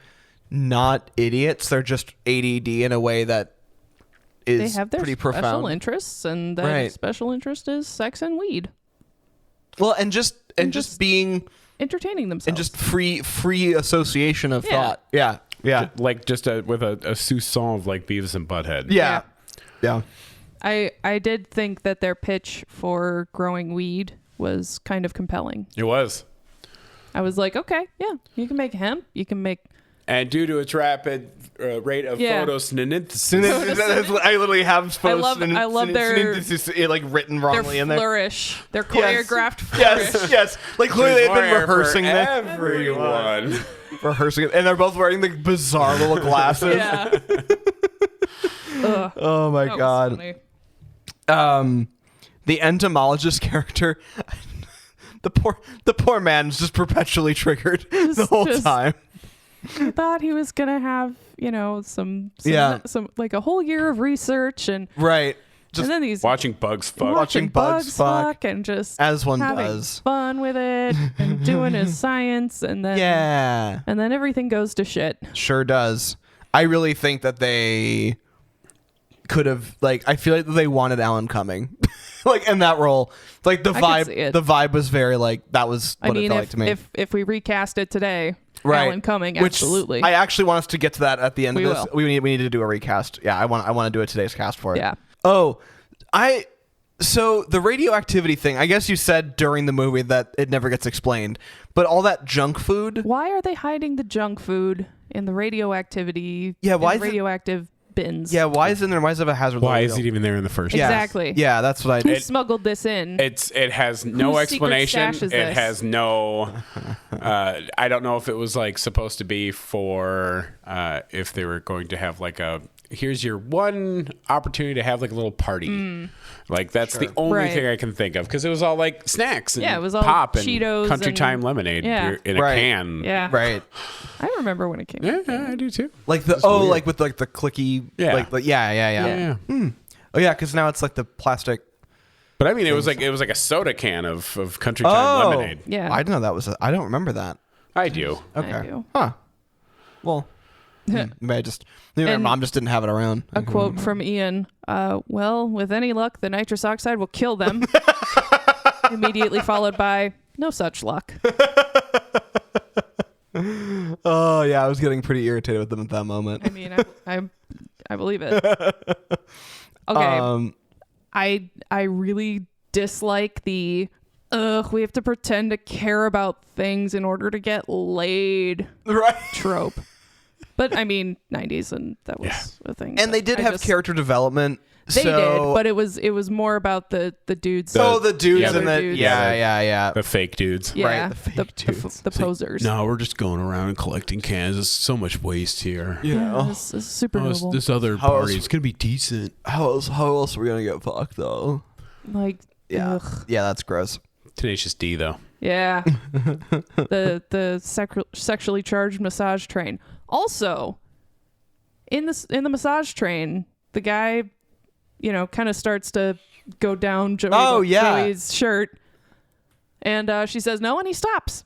S2: not idiots. They're just ADD in a way that is
S3: they have their
S2: pretty
S3: special
S2: profound.
S3: interests, and that special interest is sex and weed.
S2: Well, and just being
S3: entertaining themselves,
S2: and just free association of thought. Yeah.
S4: With a soupçon of like Beavis and Butthead.
S2: Yeah.
S3: I did think that their pitch for growing weed was kind of compelling.
S4: It was.
S3: I was like, okay, yeah, you can make hemp, you can make
S4: And due to its rapid rate of photosynthesis.
S2: I literally have
S3: I love their
S2: like written wrongly in there.
S3: Flourish. Their choreographed flourish.
S2: Yes. Like clearly they've been rehearsing that.
S4: Everyone.
S2: Rehearsing it. And they're both wearing the bizarre little glasses.
S3: Yeah.
S2: Oh my God. The entomologist character, the poor man's just perpetually triggered the whole time.
S3: I thought he was gonna have, some like a whole year of research and
S2: Just
S3: and then he's
S4: watching bugs fuck.
S2: Watching bugs fuck
S3: and just
S2: as one
S3: having
S2: does
S3: fun with it and doing his science, and then and then everything goes to shit.
S2: Sure does. I really think that they could have, like, I feel like they wanted Alan Cumming like in that role. Like the vibe was very like that was what it felt like to me.
S3: If we recast it today, Alan Cumming, absolutely.
S2: I actually want us to get to that at the end of this. We need to do a recast. Yeah, I want to do a today's cast for it.
S3: Yeah.
S2: Oh, so the radioactivity thing, I guess you said during the movie that it never gets explained, but all that junk food.
S3: Why are they hiding the junk food in the radioactivity?
S2: Yeah, why is
S3: radioactive bins?
S2: Yeah, why is it in there? Why is it a hazard?
S4: Why is it even there in the first place?
S3: Exactly.
S2: Yeah, that's what
S3: Who smuggled this in?
S4: It has no explanation. It has no. I don't know if it was like supposed to be for if they were going to have like a. Here's your one opportunity to have like a little party. Like that's the only thing I can think of, because it was all like snacks and
S3: it was all
S4: pop
S3: Cheetos
S4: and Country
S3: and,
S4: Time lemonade in a can.
S3: Yeah,
S2: right.
S3: I remember when it came.
S4: Yeah, I do too.
S2: Like the like with like the clicky. Yeah, yeah. Oh yeah, because now it's like the plastic.
S4: But I mean, it was like a soda can of Country Time lemonade.
S3: Yeah,
S2: I didn't know that was. I don't remember that.
S4: I do.
S2: Okay.
S3: I do.
S2: Huh. Well. Maybe my mom just didn't have it around.
S3: A quote from Ian, well, with any luck, the nitrous oxide will kill them. Immediately followed by, no such luck.
S2: Oh, yeah, I was getting pretty irritated with them at that moment.
S3: I mean, I believe it. Okay. I really dislike the, we have to pretend to care about things in order to get laid trope. But I mean, 90s, and that was a thing.
S2: And they did have character development.
S3: They did, but it was more about the dudes.
S2: The dudes and the
S3: dudes.
S2: Yeah.
S4: The fake dudes.
S3: Yeah,
S2: right, the fake dudes.
S3: The posers.
S4: No, we're just going around and collecting cans. There's so much waste here.
S3: Yeah, it's super noble.
S4: This other party is gonna be decent.
S2: How else are we gonna get fucked though?
S3: Like,
S2: yeah, that's gross.
S4: Tenacious D though.
S3: Yeah, the sexually charged massage train. Also, in the massage train, the guy, kind of starts to go down Joey's shirt, and she says no, and he stops.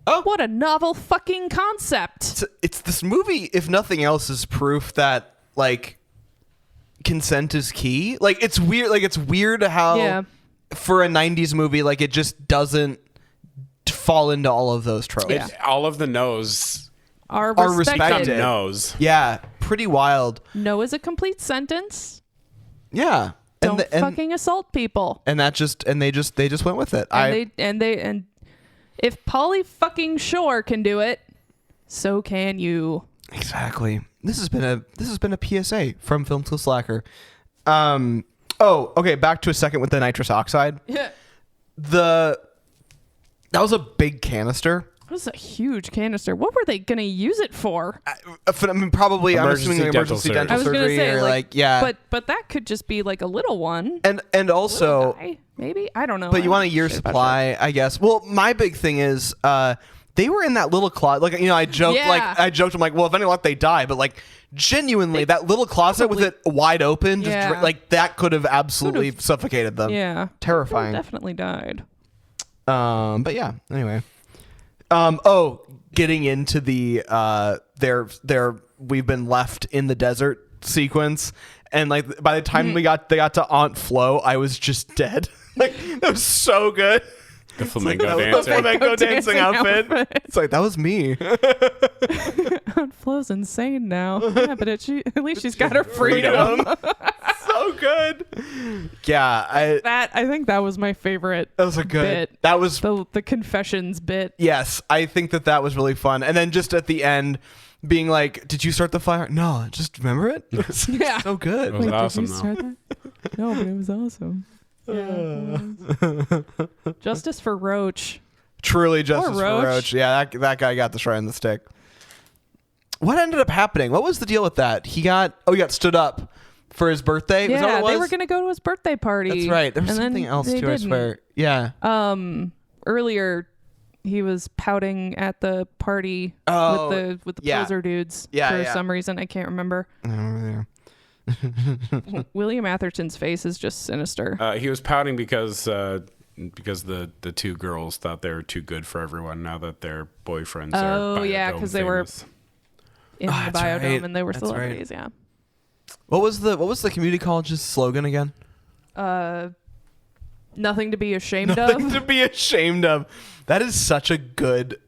S3: Oh, what a novel fucking concept!
S2: It's this movie, if nothing else, is proof that like consent is key. Like it's weird. Like it's weird how for a 90s movie, like it just doesn't fall into all of those tropes.
S3: Yeah.
S4: All of the no's
S3: are
S2: respected.
S4: No's.
S2: Yeah, pretty wild.
S3: No is a complete sentence.
S2: Yeah.
S3: Don't fucking assault people.
S2: And they just went with it.
S3: And if Pauly fucking Shore can do it, so can you. Exactly.
S2: This has been a PSA from Film Tool Slacker. Okay, back to a second with the nitrous oxide.
S3: Yeah.
S2: That was a big canister.
S3: It was a huge canister. What were they going to use it for?
S2: I mean, probably emergency dental surgery.
S3: I was going to say,
S2: yeah.
S3: But that could just be like a little one.
S2: And also,
S3: maybe, I don't know.
S2: But you want a year's supply, I guess. Well, my big thing is, they were in that little closet. Like, I joked. I'm like, well, if any luck, they die. But like, genuinely, that little closet with it wide open, just that could have absolutely suffocated them.
S3: Yeah,
S2: terrifying.
S3: Definitely died.
S2: But yeah. Anyway. Getting into the their we've been left in the desert sequence, and like by the time they got to Aunt Flo, I was just dead. Like that was so good.
S4: The flamenco
S2: dancing outfit. It's like that was me.
S3: Aunt Flo's insane now. Yeah, but at least she's got her freedom.
S2: So good. Yeah,
S3: I think that was my favorite.
S2: That was a good
S3: bit.
S2: That was
S3: the confessions bit.
S2: Yes, I think that was really fun. And then just at the end, being like, "Did you start the fire?" No, just remember it. It's
S3: Yeah.
S2: so good.
S4: It was awesome,
S3: did you start that? No, but it was awesome. Yeah, it was. Justice for Roach.
S2: Truly justice for
S3: Roach.
S2: Roach. Yeah, that guy got the short end of the stick. What ended up happening? What was the deal with that? He got stood up for his birthday.
S3: Yeah,
S2: was that what it was?
S3: they were going to go to his birthday party.
S2: That's right. There was something else too, I swear. Yeah.
S3: Earlier he was pouting at the party with the poser dudes for some reason. I can't remember. William Atherton's face is just sinister.
S4: He was pouting because the two girls thought they were too good for everyone now that their boyfriends are Biodome
S3: because they were in the Biodome
S2: right.
S3: and they were
S2: That's
S3: celebrities.
S2: right.
S3: Yeah.
S2: What was the community college's slogan again?
S3: Nothing to be ashamed
S2: Nothing
S3: of.
S2: to be ashamed of. That is such a good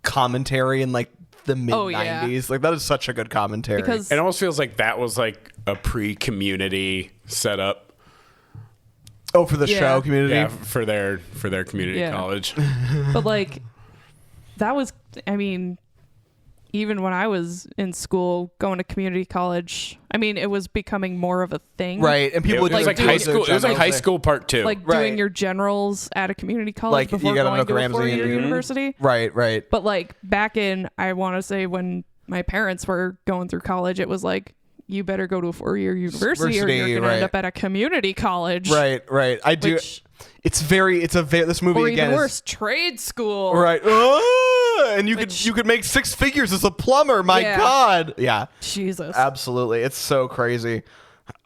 S2: commentary in like the mid 90s. Like that is such a good commentary.
S3: Because
S4: it almost feels like that was like a pre-community setup.
S2: Oh, for the show community?
S4: Yeah, for their community college.
S3: But like that was, I mean, even when I was in school going to community college, I mean, it was becoming more of a thing.
S2: Right. And people
S4: it was like high school. It was like high school part 2.
S3: Like doing your generals at a community college before going to a 4-year university.
S2: Right, right.
S3: But like back in, I want to say when my parents were going through college, it was like, you better go to a 4-year university or you're going to end up at a community college.
S2: Right, right. I do. This movie
S3: or
S2: again
S3: even worse, trade school.
S2: Right. And you could make 6 figures as a plumber. My God. Yeah.
S3: Jesus.
S2: Absolutely. It's so crazy.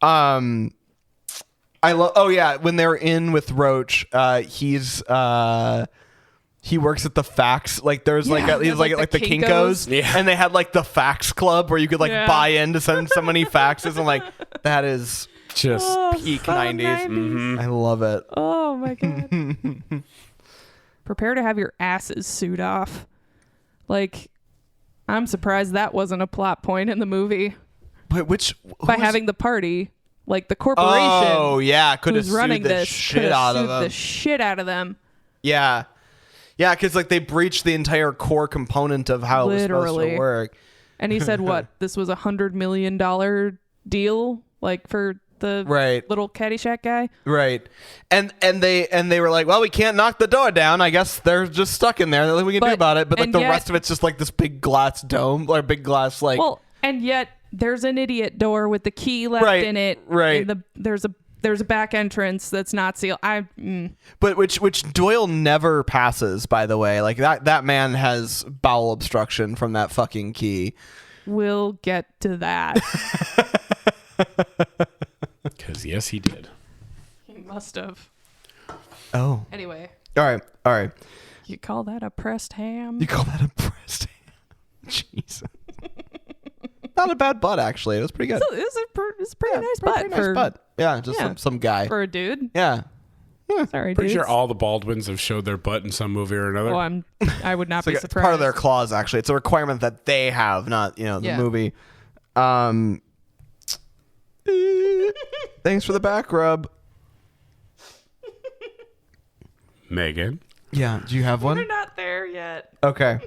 S2: I love. Oh yeah, when they're in with Roach, he works at the fax. Like there's like the Kinkos, and they had like the fax club where you could buy in to send so many faxes, and like that is just peak 90s. Mm-hmm. I love it.
S3: Oh my God. Prepare to have your asses sewed off. Like, I'm surprised that wasn't a plot point in the movie.
S2: But
S3: having the party, like the corporation.
S2: Oh yeah, could have
S3: running
S2: sued the
S3: this
S2: shit out of them.
S3: The shit out of them.
S2: Yeah. Yeah, because like they breached the entire core component of how it was supposed to work.
S3: And he said, "What? This was $100 million deal, like for the little Caddyshack guy."
S2: Right, and they were like, "Well, we can't knock the door down. I guess they're just stuck in there. Nothing we can do about it." But like the rest of it's just like this big glass dome or big glass like.
S3: Well, and yet there's an idiot door with the key left in it.
S2: Right.
S3: And there's a back entrance that's not sealed.
S2: But which Doyle never passes, by the way. Like that man has bowel obstruction from that fucking key.
S3: We'll get to that.
S4: Because yes, he did.
S3: He must have.
S2: Oh.
S3: Anyway.
S2: All right.
S3: You call that a pressed ham?
S2: You call that a pressed ham? Jesus. Not a bad butt, actually. It was pretty good.
S3: It's a pretty nice butt.
S2: Pretty nice butt. Yeah, just some guy.
S3: For a dude.
S2: Yeah.
S3: Sorry,
S4: pretty sure all the Baldwins have showed their butt in some movie or another.
S3: Oh, I would not be surprised.
S2: It's part of their clause, actually. It's a requirement that they have, not the movie. Thanks for the back rub.
S4: Megan.
S2: Yeah, do you have one?
S3: We're not there yet.
S2: Okay.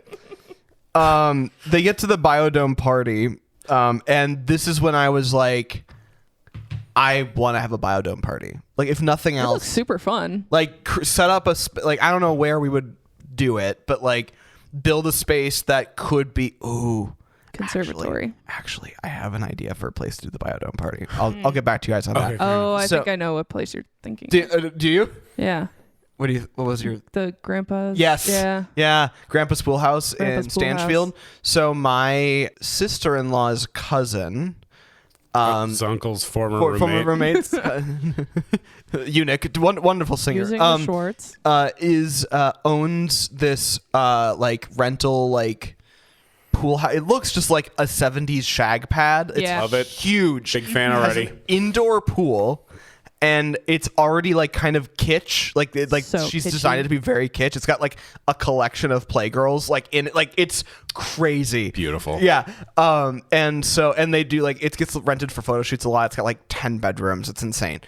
S2: They get to the Biodome party, and this is when I was like, I want to have a Biodome party. Like, if nothing else,
S3: looks super fun.
S2: Like, set up I don't know where we would do it, but like, build a space that could be
S3: conservatory.
S2: Actually, I have an idea for a place to do the Biodome party. I'll get back to you guys on that.
S3: Oh, I think I know what place you're thinking.
S2: Do you?
S3: Yeah.
S2: What was your
S3: the grandpa's?
S2: Yes.
S3: Yeah.
S2: Grandpa's Pool House in Stanchfield. So my sister-in-law's cousin,
S4: his uncle's former
S2: roommates, eunuch, wonderful singer.
S3: Using the Schwartz.
S2: Owns this rental pool house. It looks just like a 70s shag pad.
S4: Love it.
S2: Huge.
S4: Big fan already.
S2: Indoor pool. And it's already kind of kitsch, so she's designed it to be very kitsch. It's got a collection of Playgirls in it, it's crazy,
S4: beautiful.
S2: Yeah, and they do it gets rented for photo shoots a lot. It's got 10 bedrooms. It's insane,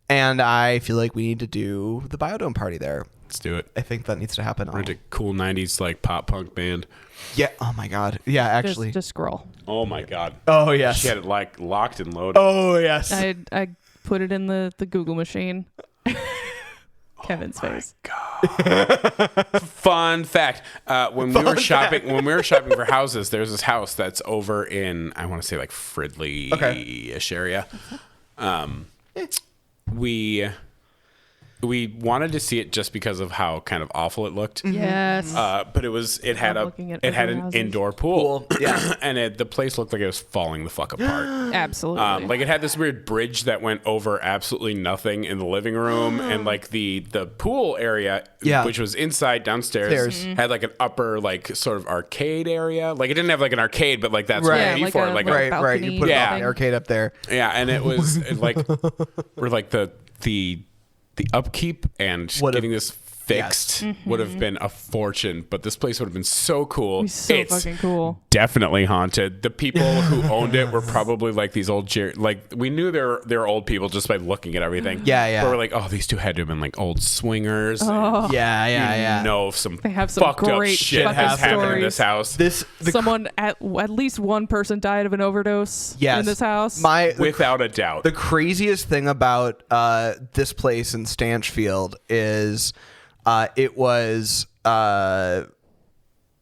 S2: and I feel like we need to do the Biodome party there.
S4: Let's do it.
S2: I think that needs to happen.
S4: We're into cool 90s like pop punk band.
S2: Yeah. Oh my God. Yeah, actually.
S3: Just scroll.
S4: Oh my God.
S2: Oh yes.
S4: She had it like locked and loaded.
S2: Oh yes.
S3: I put it in the Google machine. Kevin's face.
S4: God. Fun fact: when we were shopping for houses, there's this house that's over in, I want to say like Fridley-ish area. We wanted to see it just because of how kind of awful it looked.
S3: Yes.
S4: But it had an indoor pool.
S2: Yeah.
S4: And the place looked like it was falling the fuck apart.
S3: Absolutely.
S4: Like it had this weird bridge that went over absolutely nothing in the living room, and like the pool area, which was inside downstairs, had like an upper like sort of arcade area. Like it didn't have like an arcade, but like that's
S3: right.
S4: ready for it. Like
S2: right. You put an arcade up there.
S4: Yeah, and it was like we're like the upkeep and getting this fixed would have been a fortune, but this place would have been so cool.
S3: It's fucking cool.
S4: Definitely haunted. The people who owned it were probably like these old we knew they're old people just by looking at everything.
S2: Yeah.
S4: But we're like, oh, these two had to have been like old swingers.
S3: Oh.
S2: Yeah.
S4: You know,
S3: they have some
S4: fucked
S3: great
S4: up shit has happened in this house.
S3: Someone at least one person died of an overdose in this house.
S4: Without a doubt.
S2: The craziest thing about this place in Stanchfield is it was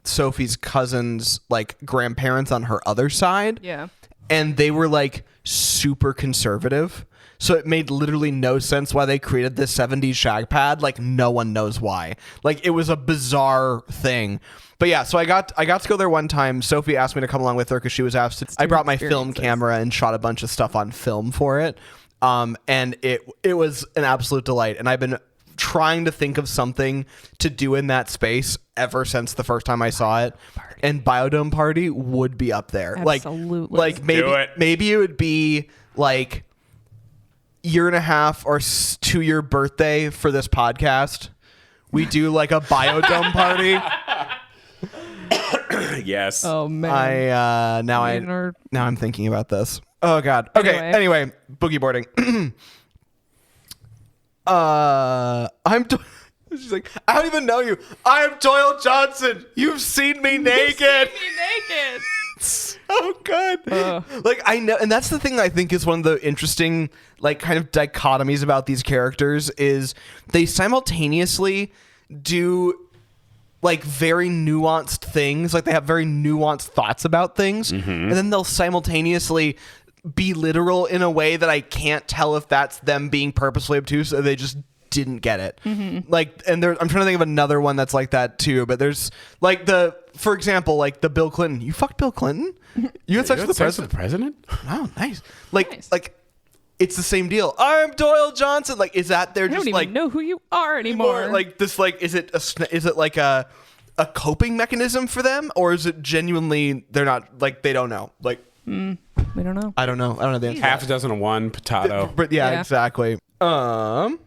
S2: Sophie's cousin's like grandparents on her other side.
S3: Yeah.
S2: And they were like super conservative. So it made literally no sense why they created this 70s shag pad. Like no one knows why. Like it was a bizarre thing. But yeah, so I got to go there one time. Sophie asked me to come along with her because she was asked. I brought my film camera and shot a bunch of stuff on film for it. And it was an absolute delight. And I've been trying to think of something to do in that space ever since the first time I saw it. And Biodome Party would be up there.
S3: Absolutely.
S2: Like maybe it would be like year and a half or 2-year birthday for this podcast. We do like a Biodome Party.
S4: Yes.
S3: Oh man.
S2: Now I'm thinking about this. Oh God. Okay. Anyway, boogie boarding. She's like, I don't even know you. I'm Doyle Johnson. You've seen me naked. So good. Like I know, and that's the thing I think is one of the interesting, like, kind of dichotomies about these characters is they simultaneously do like very nuanced things, like they have very nuanced thoughts about things, and then they'll simultaneously be literal in a way that I can't tell if that's them being purposely obtuse or they just didn't get it. Like, and I'm trying to think of another one that's like that too, but there's like for example, like the Bill Clinton. You fucked Bill Clinton? You had sex with the president? Oh, nice. Like it's the same deal. I'm Doyle Johnson. Like, is that they're just like,
S3: I don't even know who you are anymore.
S2: Like this, like, is it like a coping mechanism for them, or is it genuinely they're not, like, they don't know? Like,
S3: we don't know.
S2: I don't know the answer.
S4: Half a dozen of one potato.
S2: But yeah, exactly.
S3: So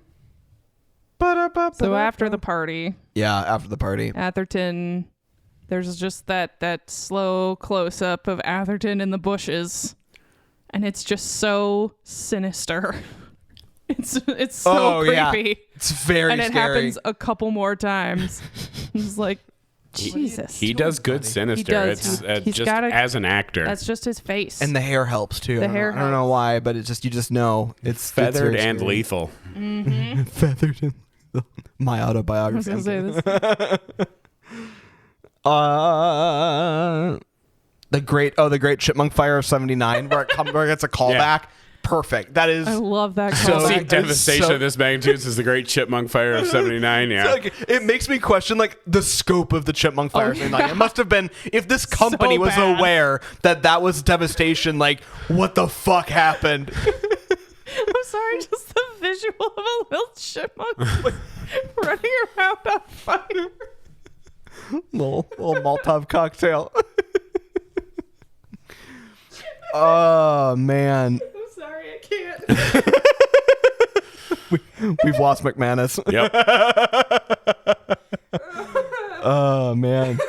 S3: after the party.
S2: Yeah, after the party.
S3: Atherton, there's just that slow close up of Atherton in the bushes. And it's just so sinister. It's so creepy.
S2: Yeah. It's very
S3: and it
S2: scary.
S3: happens a couple more times. It's like, Jesus.
S4: He does good sinister. It's just as an actor.
S3: That's just his face.
S2: And the hair helps too. I don't know why, but it's just, you just know it's
S4: feathered and lethal.
S2: Feathered and lethal. My autobiography.
S3: I was going to say this.
S2: The great Chipmunk Fire of '79, where it's a callback. Yeah. Perfect. That is.
S3: I love that callback.
S4: See devastation of this magnitude is the Great Chipmunk Fire of '79. Yeah,
S2: like, it makes me question like the scope of the Chipmunk Fire. It must have been, if this company was aware that was devastation. Like, what the fuck happened?
S3: I'm sorry, just the visual of a little chipmunk running around on fire.
S2: little Molotov cocktail. Oh man.
S3: I'm sorry, I
S2: can't. We've lost McManus.
S4: Yep.
S2: Oh man.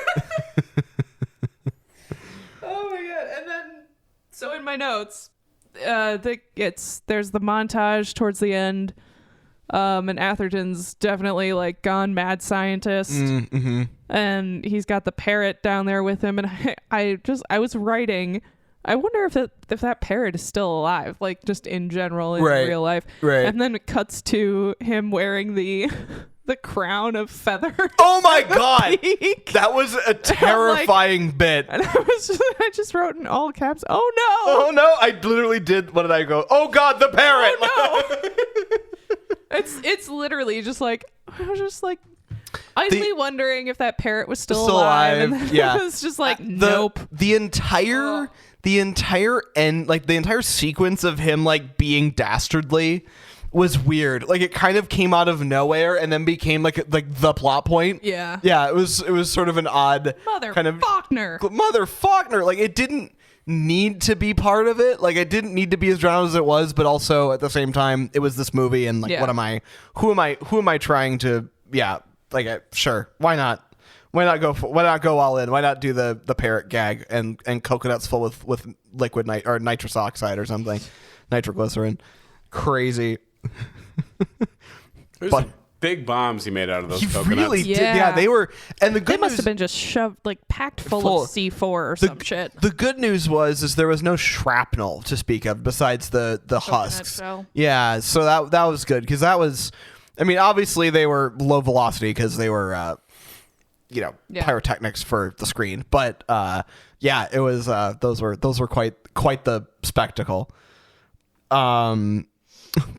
S3: Oh my god. And then, so in my notes, there's the montage towards the end And Atherton's definitely like gone mad scientist.
S2: Mm-hmm.
S3: And he's got the parrot down there with him. And I was writing, I wonder if that parrot is still alive, like just in general in real life.
S2: Right.
S3: And then it cuts to him wearing the crown of feathers.
S2: Oh my God. That was a terrifying bit.
S3: And I just wrote in all caps, oh no.
S2: Oh no. I literally did. What did I go? Oh God, the parrot.
S3: Oh no. It's literally just like, I was just like, idly wondering if that parrot was still alive. And then it was just like, nope.
S2: The entire end, like the entire sequence of him like being dastardly was weird. Like it kind of came out of nowhere and then became like the plot point.
S3: Yeah.
S2: Yeah, it was sort of an odd kind of Mother Faulkner. Like it didn't need to be part of it. Like it didn't need to be as drowned as it was, but also at the same time it was this movie and like who am I trying to sure. Why not? Why not go all in? Why not do the parrot gag and coconuts full with liquid or nitrous oxide or something, nitroglycerin? Crazy.
S4: There's some big bombs he made out of those coconuts.
S2: Really did. Yeah, they were. And the good
S3: news, must have been just shoved, like packed full of C4 or some shit.
S2: The good news was there was no shrapnel to speak of besides the husks.
S3: Shell.
S2: Yeah, so that was good because that was. I mean, obviously they were low velocity because they were. Pyrotechnics for the screen, but it was those were quite the spectacle. The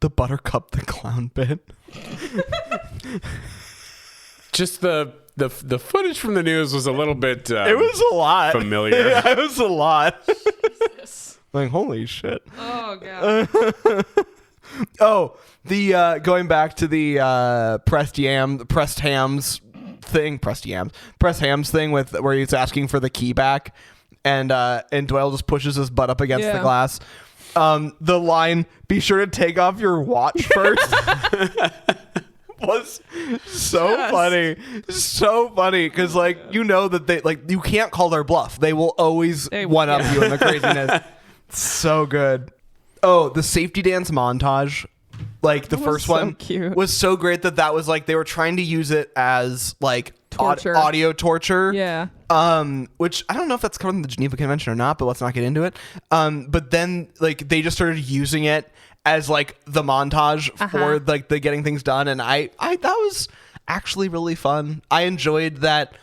S2: Buttercup the clown bit.
S4: Just the footage from the news was a little bit.
S2: It was a lot
S4: familiar.
S2: Yeah, it was a lot. Like holy shit.
S3: Oh god.
S2: Oh, the going back to the pressed hams thing with where he's asking for the key back, and Doyle just pushes his butt up against the glass. The line, "Be sure to take off your watch first," was so funny because like that they like you can't call their bluff. They will always one up you in the craziness. So good. Oh, the safety dance montage. Like the first one was so great that was like they were trying to use it as like audio torture.
S3: Yeah.
S2: Which I don't know if that's covered in the Geneva Convention or not, but let's not get into it. But then like they just started using it as like the montage for like the getting things done, and I that was actually really fun. I enjoyed that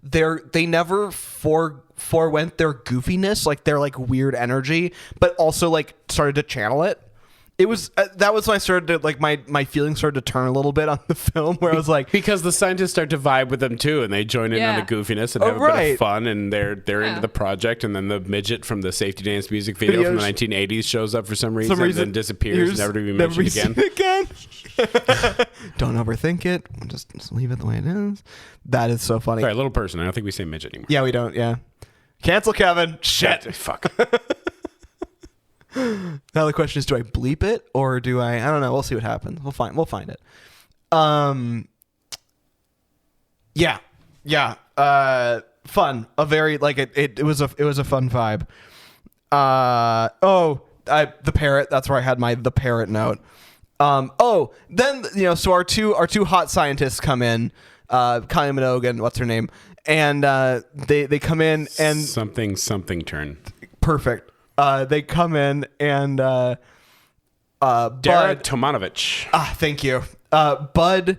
S2: they never forewent their goofiness, like their like weird energy, but also like started to channel it. It was that was when I started to like my feelings started to turn a little bit on the film where I was like, because
S4: the scientists start to vibe with them too, and they join in on the goofiness and have a bit of fun, and they're into the project, and then the midget from the safety dance music video from the 1980s shows up for some reason and then disappears, never to be mentioned again.
S2: Don't overthink it. Just leave it the way it is. That is so funny.
S4: Sorry, little person. I don't think we say midget anymore.
S2: Yeah, we don't. Yeah, cancel Kevin. Shit.
S4: Fuck.
S2: Now the question is, do I bleep it or do I don't know. We'll see what happens. We'll find it. Yeah. Fun. A very like it was a fun vibe. The parrot, that's where I had the parrot note. Then so our two hot scientists come in, Kylie Minogue and what's her name? And they come in and
S4: something turn.
S2: Perfect. They come in and
S4: Dara Tomanovich.
S2: Thank you. Bud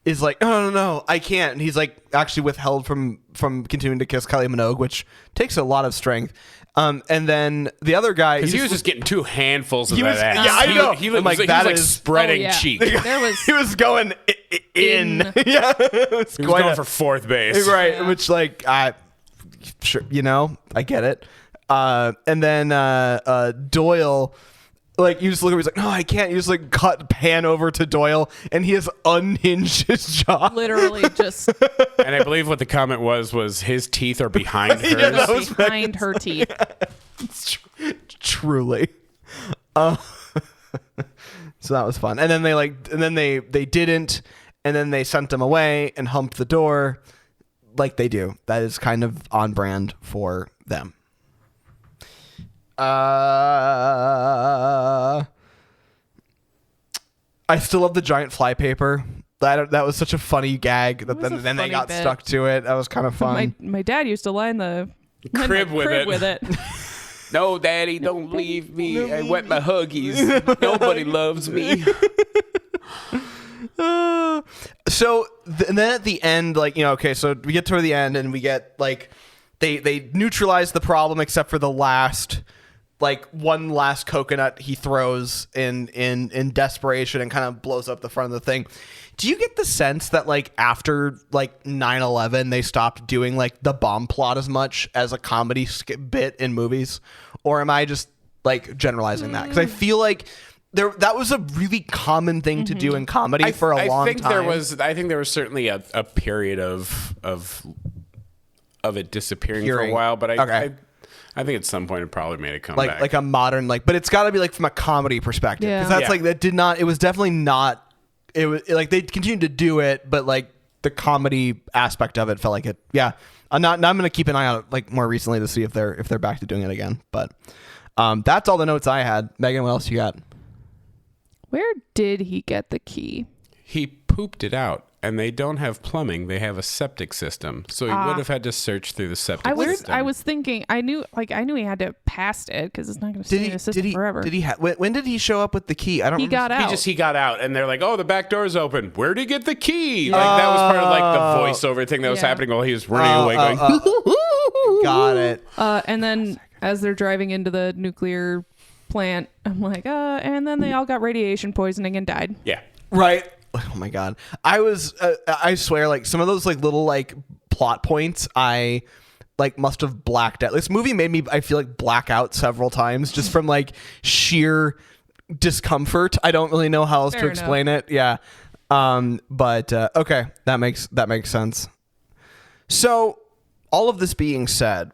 S2: is like, no, I can't. And he's like actually withheld from continuing to kiss Kylie Minogue, which takes a lot of strength. And then the other guy,
S4: because he was just getting 2 handfuls of that ass.
S2: Yeah, I know.
S4: He was like spreading cheek.
S2: He was going in. Yeah,
S4: he was going for fourth base.
S2: Right, which like sure, I get it. And then Doyle, like you just look at him, he's like, no, I can't. You just like pan over to Doyle, and he has unhinged his jaw.
S3: Literally just.
S4: And I believe what the comment was his teeth are behind hers.
S3: Yeah, that was behind her teeth.
S2: Yeah. Truly. So that was fun. And then they didn't, and then they sent him away and humped the door, like they do. That is kind of on brand for them. I still love the giant flypaper. That was such a funny gag. That then they got stuck to it. That was kind of fun.
S3: My dad used to lie in the
S4: crib with it. No, Daddy, don't leave me. I wet my Huggies. Nobody loves me.
S2: And then at the end, like, okay, so we get toward the end and we get like they neutralize the problem except for the last, like, one last coconut he throws in desperation and kind of blows up the front of the thing. Do you get the sense that, like, after, like, 9/11, they stopped doing, like, the bomb plot as much as a comedy bit in movies? Or am I just, like, generalizing that? Because I feel like that was a really common thing to do in comedy for a long time.
S4: I think there was certainly a period of it disappearing for a while, but I think at some point it probably made it come back.
S2: Like a modern, like, but it's got to be, like, from a comedy perspective. Because that's, like, that did not, it was definitely not, it was, like, they continued to do it, but, like, the comedy aspect of it felt like it, I'm going to keep an eye on it, like, more recently to see if they're back to doing it again. But that's all the notes I had. Megan, what else you got?
S3: Where did he get the key?
S4: He pooped it out, and they don't have plumbing. They have a septic system. So he would have had to search through the septic system.
S3: I was thinking, I knew he had to have passed it because it's not going to stay in the system forever.
S2: When did he show up with the key? I don't remember.
S3: Got out.
S4: He got out, and they're like, oh, the back door's open. Where'd he get the key? Like, that was part of, like, the voiceover thing that was happening while he was running away going,
S2: got it.
S3: And then as they're driving into the nuclear plant, I'm like, and then they all got radiation poisoning and died.
S4: Yeah.
S2: Right. Oh my God. I swear, like, some of those, like, little, like, plot points I, like, must have blacked out. This movie made me, I feel like, black out several times just from, like, sheer discomfort. I don't really know how else to explain it. Yeah. But okay, that makes sense. So, all of this being said,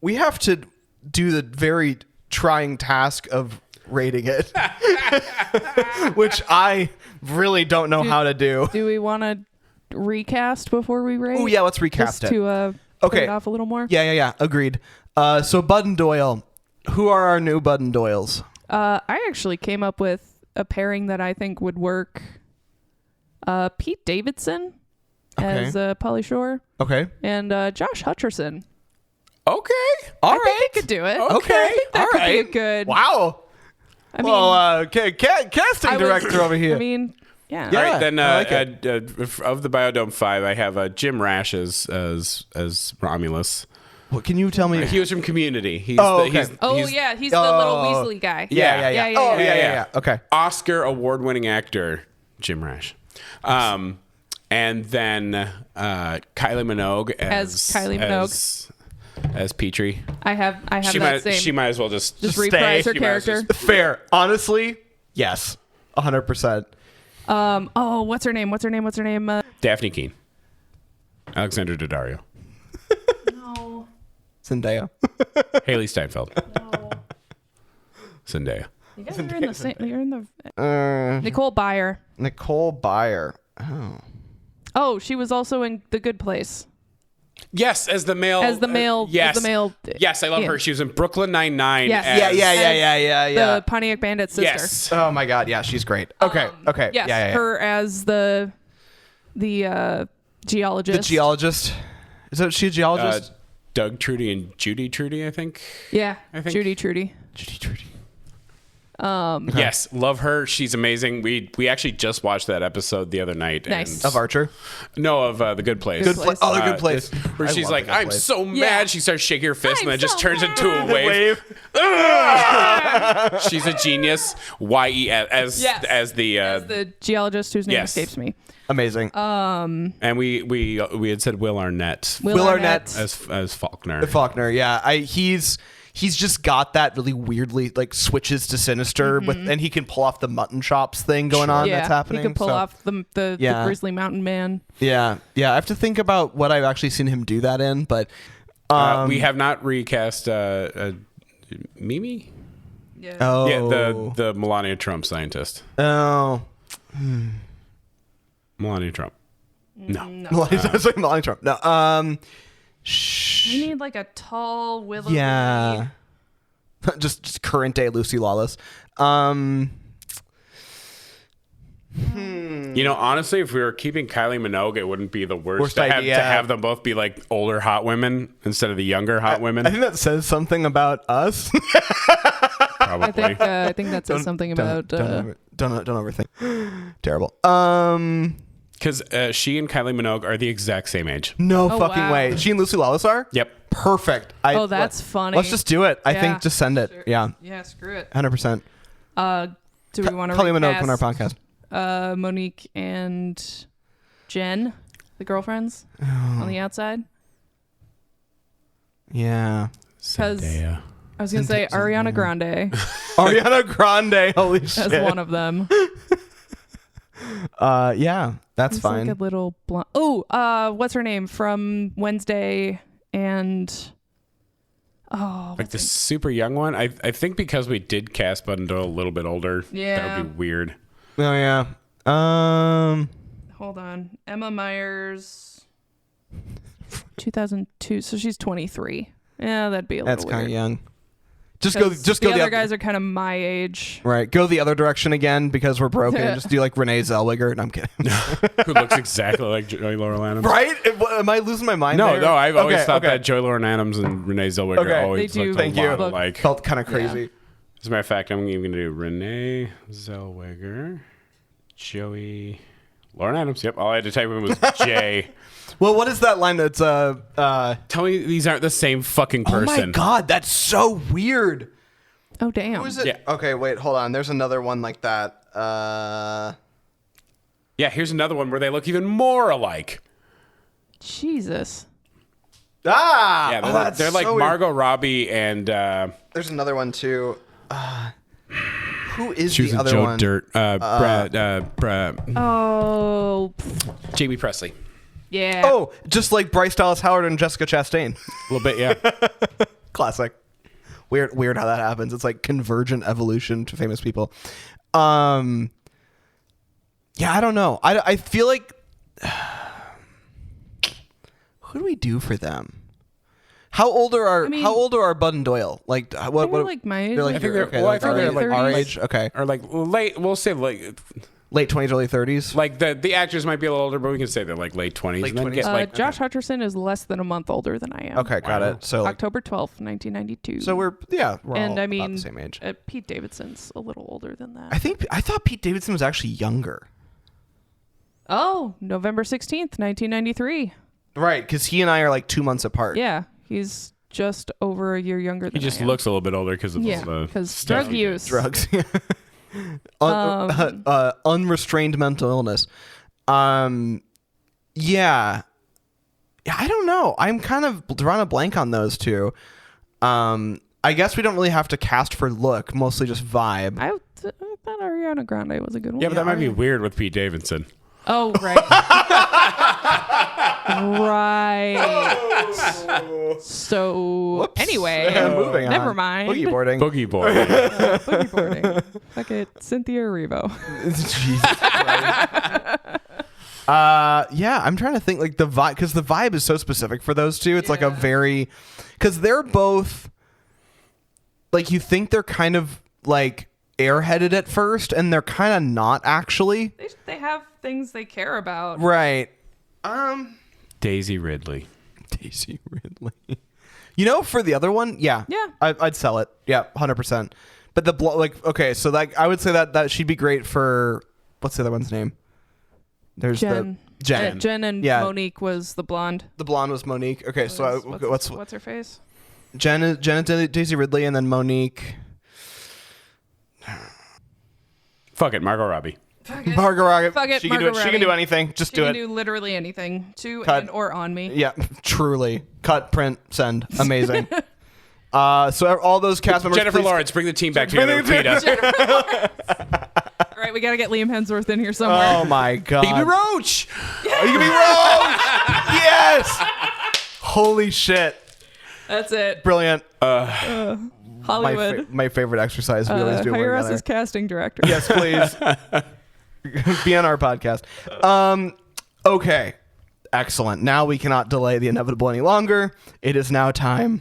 S2: we have to do the very trying task of rating it, which I really don't know how to do.
S3: Do we want to recast before we rate?
S2: Oh yeah, let's recast
S3: just
S2: it.
S3: To put it off a little more.
S2: Yeah. Agreed. So Bud and Doyle, who are our new Bud and Doyles?
S3: I actually came up with a pairing that I think would work. Pete Davidson as Pauly Shore.
S2: Okay.
S3: And Josh Hutcherson.
S4: Okay.
S3: All right. I think he could do it.
S2: Okay.
S3: I think that could be a good.
S2: Wow.
S3: I mean,
S2: casting director over here.
S3: I mean, yeah.
S4: All right, then of the Biodome 5, I have Jim Rash as Romulus.
S2: What can you tell me?
S4: He was from Community. He's
S3: he's the little Weasley guy.
S2: Yeah. Okay.
S4: Oscar award-winning actor Jim Rash. And then Kylie Minogue as
S3: Kylie Minogue.
S4: As Petrie.
S3: I have
S4: She might as well just
S3: reprise her character.
S2: Fair. Honestly, yes. 100%.
S3: What's her name?
S4: Daphne Keane. Alexander Daddario.
S3: No.
S2: Zendaya.
S4: Haley Steinfeld.
S3: No.
S4: Zendaya.
S3: You guys are in the same. You're in the. Nicole Byer.
S2: Nicole Byer.
S3: Oh, she was also in The Good Place.
S4: Yes, as the male.
S3: Yes,
S4: I love her. She was in Brooklyn Nine-Nine.
S3: Yes.
S2: Yeah.
S3: The Pontiac Bandit sister.
S4: Yes.
S2: Oh my God. Yeah, she's great. Okay.
S3: Yes,
S2: yeah.
S3: her as the geologist.
S2: The geologist. Is she a geologist?
S4: Doug Trudy and Judy Trudy, I think.
S3: Yeah,
S4: I think.
S3: Judy Trudy.
S4: Yes, love her. She's amazing. We actually just watched that episode the other night.
S3: Nice.
S2: Of Archer?
S4: No, of The Good Place.
S3: Good Place.
S2: Oh, The Good Place.
S4: Where she's like, I'm so mad.
S3: Yeah.
S4: She starts shaking her fist and then
S3: I'm
S4: just
S3: so
S4: turns into a wave. She's a genius. As
S3: the geologist whose name escapes me.
S2: Amazing.
S4: And we had said Will Arnett.
S3: Will Arnett
S4: as Faulkner.
S2: Faulkner, yeah. He's just got that really weirdly, like, switches to sinister, and he can pull off the mutton chops thing going on that's happening.
S3: He can pull off the Grizzly Mountain Man.
S2: Yeah. I have to think about what I've actually seen him do that in, but
S4: we have not recast Mimi.
S3: Yeah.
S2: Oh,
S4: yeah, the Melania Trump scientist.
S2: Oh,
S4: Melania Trump. No.
S2: Melania Trump. No.
S3: We need like a tall willow.
S2: Yeah. just current day Lucy Lawless.
S4: You know, honestly, if we were keeping Kylie Minogue, it wouldn't be the worst to have them both be like older hot women instead of the younger hot women.
S2: I think that says something about us.
S4: Probably.
S3: I think that says something about.
S2: Don't overthink. Terrible.
S4: Because she and Kylie Minogue are the exact same age.
S2: No fucking way. She and Lucy Lawless are?
S4: Yep.
S2: Perfect.
S3: That's funny.
S2: Let's just do it. I think just send it. Sure. Yeah.
S3: Yeah, screw it.
S2: 100%.
S3: Do we want to
S2: Kylie Minogue on our podcast?
S3: Monique and Jen, the girlfriends on the outside.
S2: Yeah.
S3: Because I was going to say Ariana Grande.
S2: Ariana Grande. Holy shit.
S3: As one of them.
S2: Yeah, that's fine.
S3: Like a little blonde. Oh, what's her name from Wednesday and
S4: like the super young one. I think because we did cast Button Doyle a little bit older, that would be weird.
S2: Oh yeah.
S3: Hold on. Emma Myers 2002, so she's 23. Yeah, that'd be a little weird.
S2: That's kind of young. Just
S3: go.
S2: The
S3: other guys are kind of my age.
S2: Right. Go the other direction again because we're broken. Just do like Renee Zellweger. No, I'm kidding.
S4: Who looks exactly like Joy Lauren Adams.
S2: Right? Am I losing my mind?
S4: No. I've always thought that Joy Lauren Adams and Renee Zellweger always looked a lot alike.
S2: Felt kind of crazy.
S4: Yeah. As a matter of fact, I'm even going to do Renee Zellweger, Joey Lauren Adams. Yep. All I had to type in was J.
S2: Well, what is that line that's
S4: tell me these aren't the same fucking person.
S2: Oh my god, that's so weird.
S3: Oh damn.
S2: Who is it?
S4: Yeah.
S2: Okay, wait, hold on. There's another one like that.
S4: Yeah, here's another one where they look even more alike.
S3: Jesus.
S4: Yeah, they're like so Margot Robbie and
S2: there's another one too. Who is
S4: she was
S2: the other
S4: Joe
S2: one?
S4: Dirt. Brad.
S3: Oh.
S4: Jamie Presley.
S3: Yeah.
S2: Oh, just like Bryce Dallas Howard and Jessica Chastain.
S4: A little bit, yeah.
S2: Classic. Weird how that happens. It's like convergent evolution to famous people. Yeah, I don't know. I feel like who do we do for them? How old are Bud and Doyle? Like what?
S3: Like my age.
S2: I think they're like our age. Okay,
S4: or like late. We'll say like
S2: late 20s, early 30s.
S4: Like the actors might be a little older, but we can say they're like late 20s.
S2: Late 20s.
S3: Josh Hutcherson is less than a month older than I am.
S2: Okay, got it. So
S3: October 12th, 1992.
S2: So we're all about the same age.
S3: Pete Davidson's a little older than that.
S2: I thought Pete Davidson was actually younger.
S3: Oh, November 16th, 1993.
S2: Right, because he and I are like 2 months apart.
S3: Yeah, he's just over a year younger than I am.
S4: He just looks a little bit older because of
S3: because drug use.
S2: Drugs. Unrestrained mental illness. Yeah, I don't know. I'm kind of drawing a blank on those two. I guess we don't really have to cast for look, mostly just vibe.
S3: I thought Ariana Grande was a good one.
S4: Yeah, but that might be weird with Pete Davidson.
S3: Oh, right. Right. So,
S2: whoops.
S3: anyway,
S2: moving on.
S3: never mind.
S2: Boogie boarding.
S4: Boogie boarding.
S3: Boogie boarding. Fuck it. Cynthia Erivo.
S2: Jesus Christ. Yeah, I'm trying to think like the vibe, because the vibe is so specific for those two. It's like a very, because they're both like, you think they're kind of like airheaded at first, and they're kind of not actually.
S3: They have things they care about.
S2: Right.
S4: Daisy Ridley.
S2: You know, for the other one, yeah, I'd sell it. Yeah, 100%. But okay, so like I would say that she'd be great for, what's the other one's name? There's
S3: Jen. Jen and Monique was the blonde.
S2: The blonde was Monique. Okay, so
S3: what's her face?
S2: Jen is Daisy Ridley, and then Monique.
S4: Fuck it, Margot Robbie.
S2: Margot Robbie.
S3: Fuck it,
S2: she can do anything. Just do it.
S3: She can do literally anything to
S2: Cut.
S3: or on me.
S2: Yeah, truly. Cut, print, send. Amazing. So all those cast members.
S4: Jennifer Lawrence, bring the team back together.
S3: All right, we got to get Liam Hemsworth in here somewhere.
S2: Oh my God.
S4: Baby Roach.
S2: Yeah. You can be Roach. Yes. Holy shit.
S3: That's it.
S2: Brilliant.
S3: Hollywood.
S2: My favorite exercise. We always do.
S3: Hire us as casting director.
S2: Yes, please. Be on our podcast. Okay. Excellent. Now we cannot delay the inevitable any longer. It is now time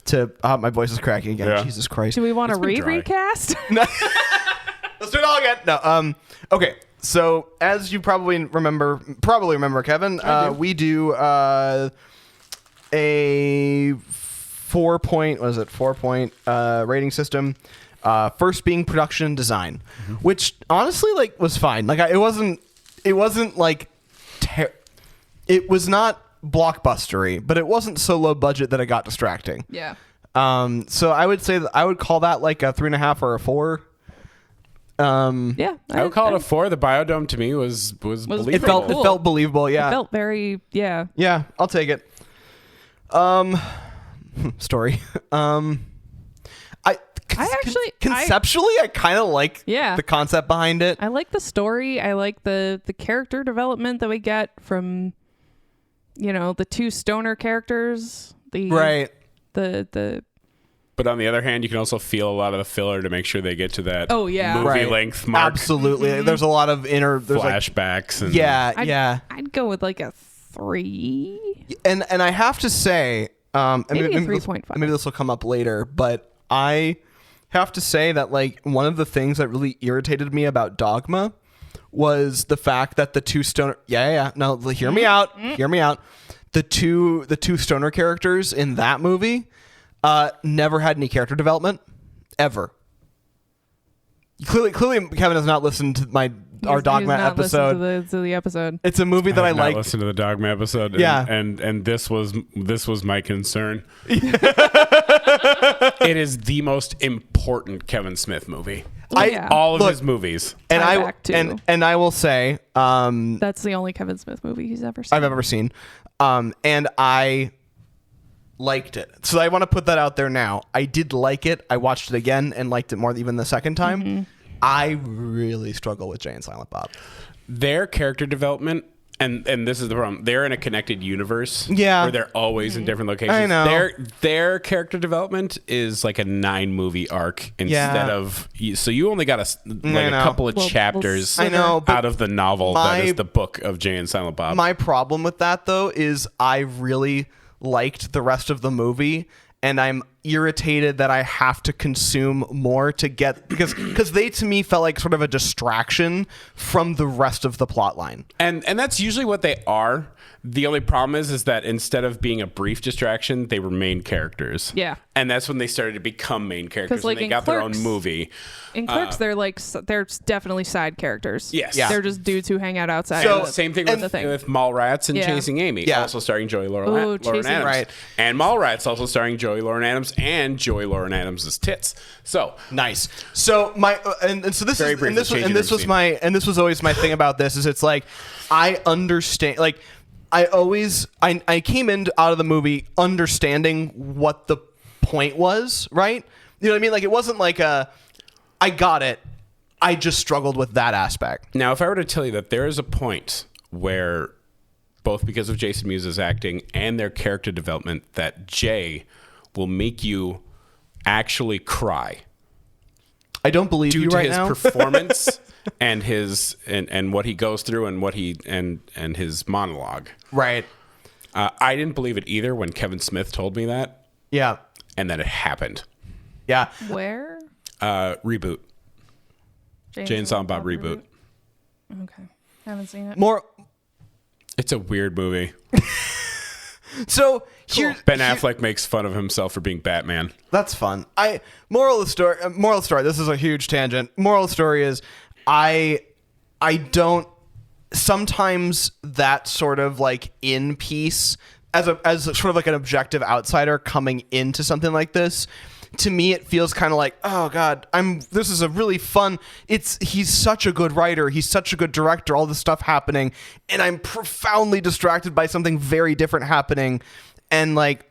S2: to. My voice is cracking again. Yeah. Jesus Christ.
S3: Do we want to recast?
S2: Let's do it all again. No. Okay. So as you probably remember, Kevin, we do a 4-point rating system. First being production design, which honestly was fine. Like it wasn't like it was not blockbustery, but it wasn't so low budget that it got distracting.
S3: Yeah.
S2: So I would say that I would call that like a 3.5 or a 4.
S3: Yeah,
S4: I would call it a 4. The Biodome to me was believable.
S2: It felt believable. Yeah,
S3: it felt very
S2: Yeah, I'll take it. Story. Conceptually, I kind of like the concept behind it.
S3: I like the story. I like the character development that we get from, the two stoner characters. The
S4: But on the other hand, you can also feel a lot of the filler to make sure they get to that
S3: movie
S4: length mark.
S2: Absolutely. Mm-hmm. There's a lot of
S4: flashbacks. And
S3: I'd go with like a 3.
S2: And I have to say,
S3: maybe a 3.5.
S2: Maybe this will come up later, but I have to say that like one of the things that really irritated me about Dogma was the fact that the two stoner no, hear me out. The two stoner characters in that movie never had any character development ever. Clearly Kevin has not listened to our Dogma episode.
S3: To the episode.
S2: It's a movie that I like.
S4: Listened to the Dogma episode. And this was my concern. It is the most important Kevin Smith movie. All of his movies.
S2: And I will say
S3: that's the only Kevin Smith movie he's ever seen.
S2: I've ever seen. And I liked it. So I want to put that out there now. I did like it. I watched it again and liked it more even the second time. Mm-hmm. I really struggle with Jay and Silent Bob.
S4: Their character development, and this is the problem, they're in a connected universe
S2: where
S4: they're always in different locations.
S2: I know.
S4: Their character development is like a 9-movie arc instead of... So you only got a couple of chapters out of the novel that is the book of Jay and Silent Bob.
S2: My problem with that, though, is I really liked the rest of the movie, and I'm irritated that I have to consume more to get because they to me felt like sort of a distraction from the rest of the plot line.
S4: And that's usually what they are. The only problem is that instead of being a brief distraction, they were main characters.
S3: Yeah.
S4: And that's when they started to become main characters and they got their own movie.
S3: In Clerks, they're definitely side characters.
S4: Yes.
S3: Yeah. They're just dudes who hang out outside.
S4: So same thing with Mallrats and Chasing Amy, also starring Joey Lauren Adams.
S2: Right.
S4: And Mallrats also starring Joey Lauren Adams and Joey Lauren Adams' tits. So nice.
S2: So this was always my thing about this is it's like I understand like I came out of the movie understanding what the point was, right? You know what I mean? Like it wasn't like I got it. I just struggled with that aspect.
S4: Now, if I were to tell you that there is a point where both because of Jason Mewes' acting and their character development that Jay will make you actually cry.
S2: I don't believe you right now.
S4: Due to his performance and his and what he goes through and what he and his monologue.
S2: Right.
S4: I didn't believe it either when Kevin Smith told me that.
S2: Yeah.
S4: And then it happened.
S2: Yeah.
S3: Where?
S4: Reboot. Jay and Silent Bob reboot.
S3: Okay. Haven't seen it.
S2: It's
S4: a weird movie.
S2: So
S4: Ben Affleck makes fun of himself for being Batman.
S2: That's fun. Moral of the story. This is a huge tangent. Moral of the story is I don't sometimes that sort of like in piece as sort of like an objective outsider coming into something like this. To me, it feels kind of like, oh God, this is a really fun. He's such a good writer. He's such a good director. All this stuff happening, and I'm profoundly distracted by something very different happening. And like,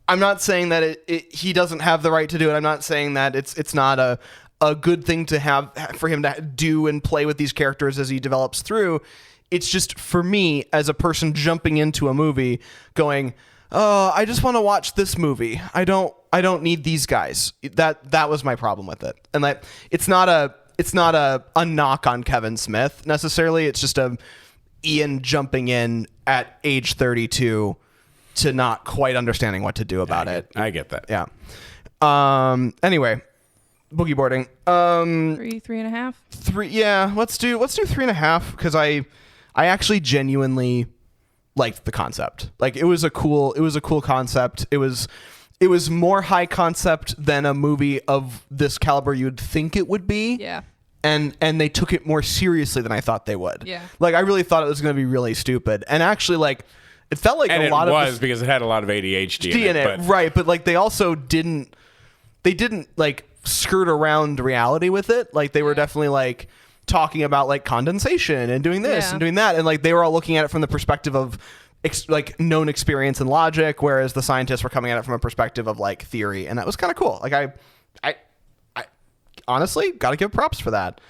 S2: I'm not saying that he doesn't have the right to do it. I'm not saying that it's not a good thing to have for him to do and play with these characters as he develops through. It's just for me as a person jumping into a movie, going, oh, I just want to watch this movie. I don't need these guys. That was my problem with it. And like it's not a knock on Kevin Smith necessarily. It's just Ian jumping in at age 32 to not quite understanding what to do about it.
S4: I get that.
S2: Yeah. Anyway, boogie boarding.
S3: 3.5.
S2: 3. Yeah, let's do 3.5 because I actually genuinely liked the concept. Like it was a cool concept. It was more high concept than a movie of this caliber you'd think it would be.
S3: Yeah.
S2: And they took it more seriously than I thought they would.
S3: Yeah.
S2: Like I really thought it was going to be really stupid. And actually like it felt like
S4: and
S2: a lot of
S4: it was because it had a lot of ADHD in it. But
S2: right, but like they also didn't like skirt around reality with it. Like they were definitely like talking about like condensation and doing this and doing that, and like they were all looking at it from the perspective of like known experience and logic, whereas the scientists were coming at it from a perspective of like theory, and that was kind of cool. Like I honestly got to give props for that.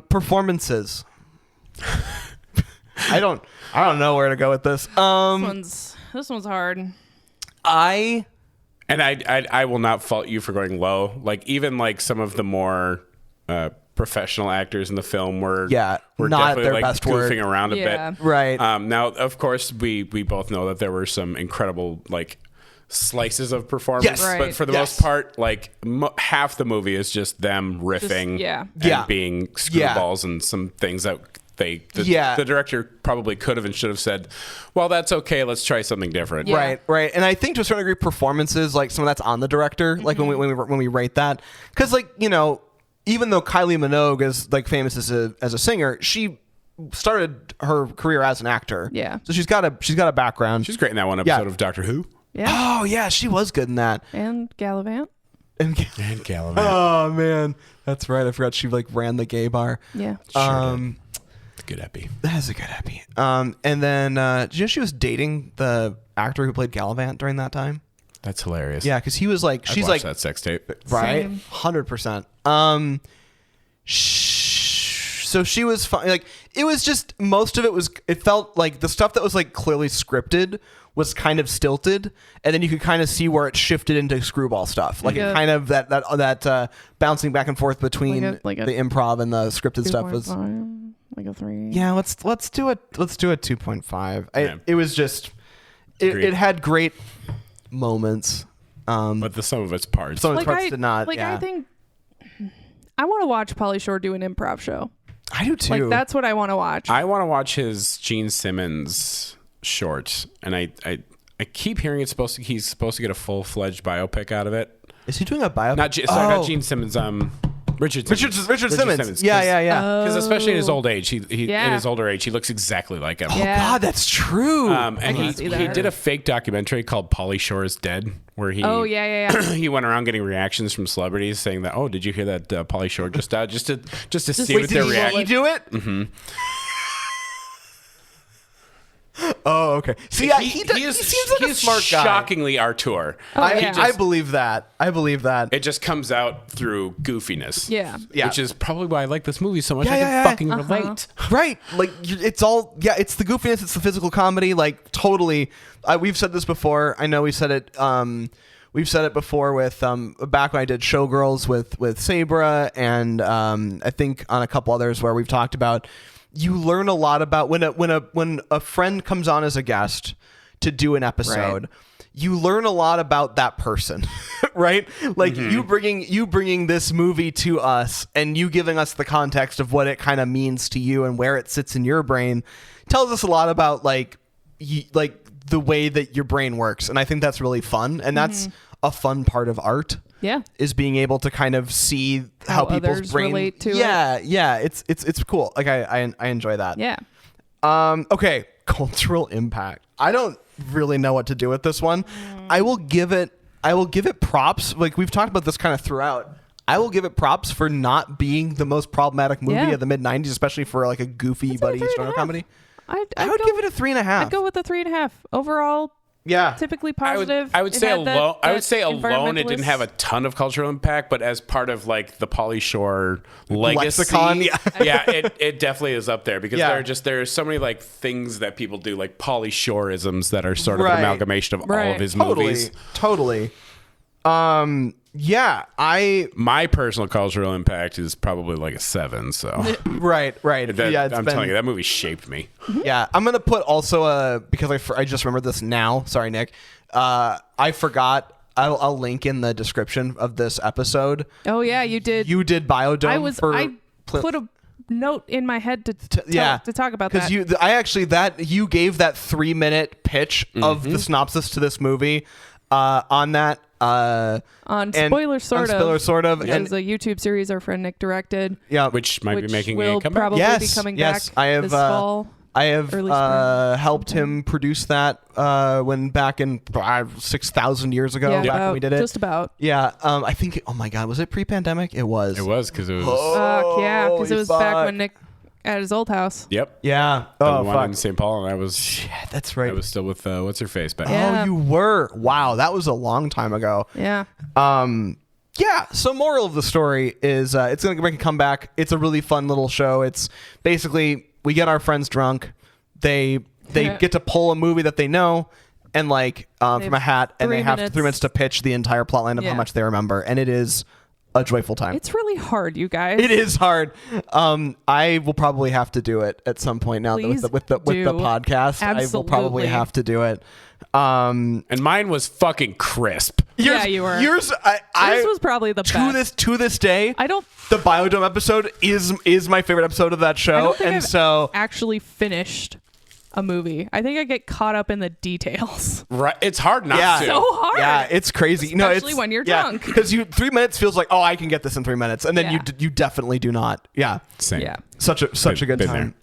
S2: Performances. I don't know where to go with this.
S3: This one's hard.
S4: I will not fault you for going low. Like even like some of the more professional actors in the film were
S2: not
S4: definitely
S2: their
S4: like
S2: best
S4: goofing
S2: word.
S4: around a bit.
S2: Right.
S4: Now, of course, we both know that there were some incredible like slices of performance,
S2: Yes.
S3: Right.
S4: but for the most part, like half the movie is just them riffing and being screwballs and some things that the director probably could have and should have said, well, that's okay, let's try something different.
S2: Right. And I think to a certain degree performances, like some of that's on the director, like when we rate that, because like, you know, even though Kylie Minogue is like famous as a singer, she started her career as an actor.
S3: Yeah.
S2: So she's got a background.
S4: She's great in that one episode of Doctor Who.
S3: Yeah.
S2: Oh yeah, she was good in that.
S3: And Gallivant.
S2: And
S4: Gallivant.
S2: Oh man, that's right. I forgot she like ran the gay bar.
S3: Yeah.
S4: Good epi.
S2: That is a good epi. And then did you know she was dating the actor who played Gallivant during that time?
S4: That's hilarious.
S2: Yeah, because he was like, she's like
S4: that sex tape,
S2: right? 100%. So she was fine. Like it was just most of it was. It felt like the stuff that was like clearly scripted was kind of stilted, and then you could kind of see where it shifted into screwball stuff. Like it kind of that bouncing back and forth between
S3: like a
S2: the improv and the scripted stuff was
S3: like a 3.
S2: Yeah, let's do it. Let's do a 2.5. It was just it had great moments,
S4: but the sum of its parts.
S2: Some of its parts did not.
S3: Like I think I want to watch Pauly Shore do an improv show.
S2: I do too.
S3: Like that's what I want to watch.
S4: I want to watch his Gene Simmons short, and I keep hearing he's supposed to get a full-fledged biopic out of it.
S2: Is he doing a biopic?
S4: Not Gene Simmons. Richard Simmons.
S2: Yeah.
S4: Because especially in his old age, in his older age, he looks exactly like him.
S2: Oh God, that's true.
S4: And he did a fake documentary called Pauly Shore is Dead, where he he went around getting reactions from celebrities saying that, oh, did you hear that Pauly Shore just died? Just to see what their reaction.
S2: Did he do it?
S4: Mm-hmm.
S2: Oh, okay. See, he seems like a smart guy.
S4: Shockingly Artur.
S2: I believe that.
S4: It just comes out through goofiness.
S3: Yeah.
S4: Which is probably why I like this movie so much. I can fucking relate.
S2: Right. Like it's all. Yeah. It's the goofiness. It's the physical comedy. Like totally. We've said this before. I know we said it. We've said it before with back when I did Showgirls with Sabra, and I think on a couple others where we've talked about. You learn a lot about when a friend comes on as a guest to do an episode. Right. You learn a lot about that person, right? Like you bringing this movie to us and you giving us the context of what it kind of means to you and where it sits in your brain tells us a lot about like the way that your brain works. And I think that's really fun. And that's a fun part of art.
S3: Yeah.
S2: Is being able to kind of see how people's brain
S3: relate to
S2: it. Yeah. It's cool. Like I enjoy that.
S3: Yeah.
S2: Okay. Cultural impact. I don't really know what to do with this one. I will give it props. Like we've talked about this kind of throughout. I will give it props for not being the most problematic movie of the mid 90s, especially for like a goofy buddy stoner comedy. I would give it a 3.5.
S3: I'd go with a 3.5 overall.
S2: Yeah,
S3: typically positive.
S4: I would say alone. I would say alone. It didn't have a ton of cultural impact, but as part of like the Pauly Shore legacy,
S2: lexicon,
S4: it definitely is up there because there are so many like things that people do, like Pauly Shoreisms that are sort of an amalgamation of all of his movies.
S2: Totally. My
S4: personal cultural impact is probably like a 7. So
S2: right. I'm telling
S4: you, that movie shaped me.
S2: Yeah, I'm gonna put also because I just remembered this now. Sorry, Nick. I forgot I'll link in the description of this episode.
S3: Oh yeah, you did.
S2: You did Biodome.
S3: I put a note in my head to talk about that.
S2: Because you gave that 3-minute pitch of the synopsis to this movie on that.
S3: On Spoiler Sort Of.
S2: Which
S3: is a YouTube series our friend Nick directed.
S2: Yeah,
S4: which might be making
S3: will
S4: a comeback.
S3: Probably be coming back this fall.
S2: I have helped him produce that when back in 6,000 years ago.
S3: Yeah,
S2: back when we did it.
S3: Just about.
S2: Yeah, I think. Oh my God, was it pre-pandemic? It was.
S4: It was because it was.
S3: Yeah, because it was back when Nick at his old house.
S4: Yep.
S2: Yeah.
S4: Oh, fuck. In St. Paul, and I was.
S2: Shit, that's right.
S4: I was still with what's her face back.
S3: Yeah.
S2: Oh, you were. Wow, that was a long time ago.
S3: Yeah.
S2: Yeah. So, moral of the story is it's going to make a comeback. It's a really fun little show. It's basically we get our friends drunk. They get to pull a movie that they know and from a hat, and they have 3 minutes to pitch the entire plotline of how much they remember, and it is a joyful time.
S3: It's really hard, you guys.
S2: It is hard. I will probably have to do it at some point now with the podcast.
S3: Absolutely.
S2: I will probably have to do it.
S4: And mine was fucking crisp.
S3: You were.
S2: Yours
S3: was probably the best.
S2: To this day, the Biodome episode is my favorite episode of that show.
S3: I don't think I've actually finished a movie. I think I get caught up in the details.
S4: Right, it's hard not to.
S3: So hard.
S2: Yeah, it's crazy.
S3: Especially when you're drunk.
S2: Because 3 minutes feels like, I can get this in 3 minutes, and then you definitely do not. Yeah,
S4: same.
S3: Yeah,
S2: such a good time.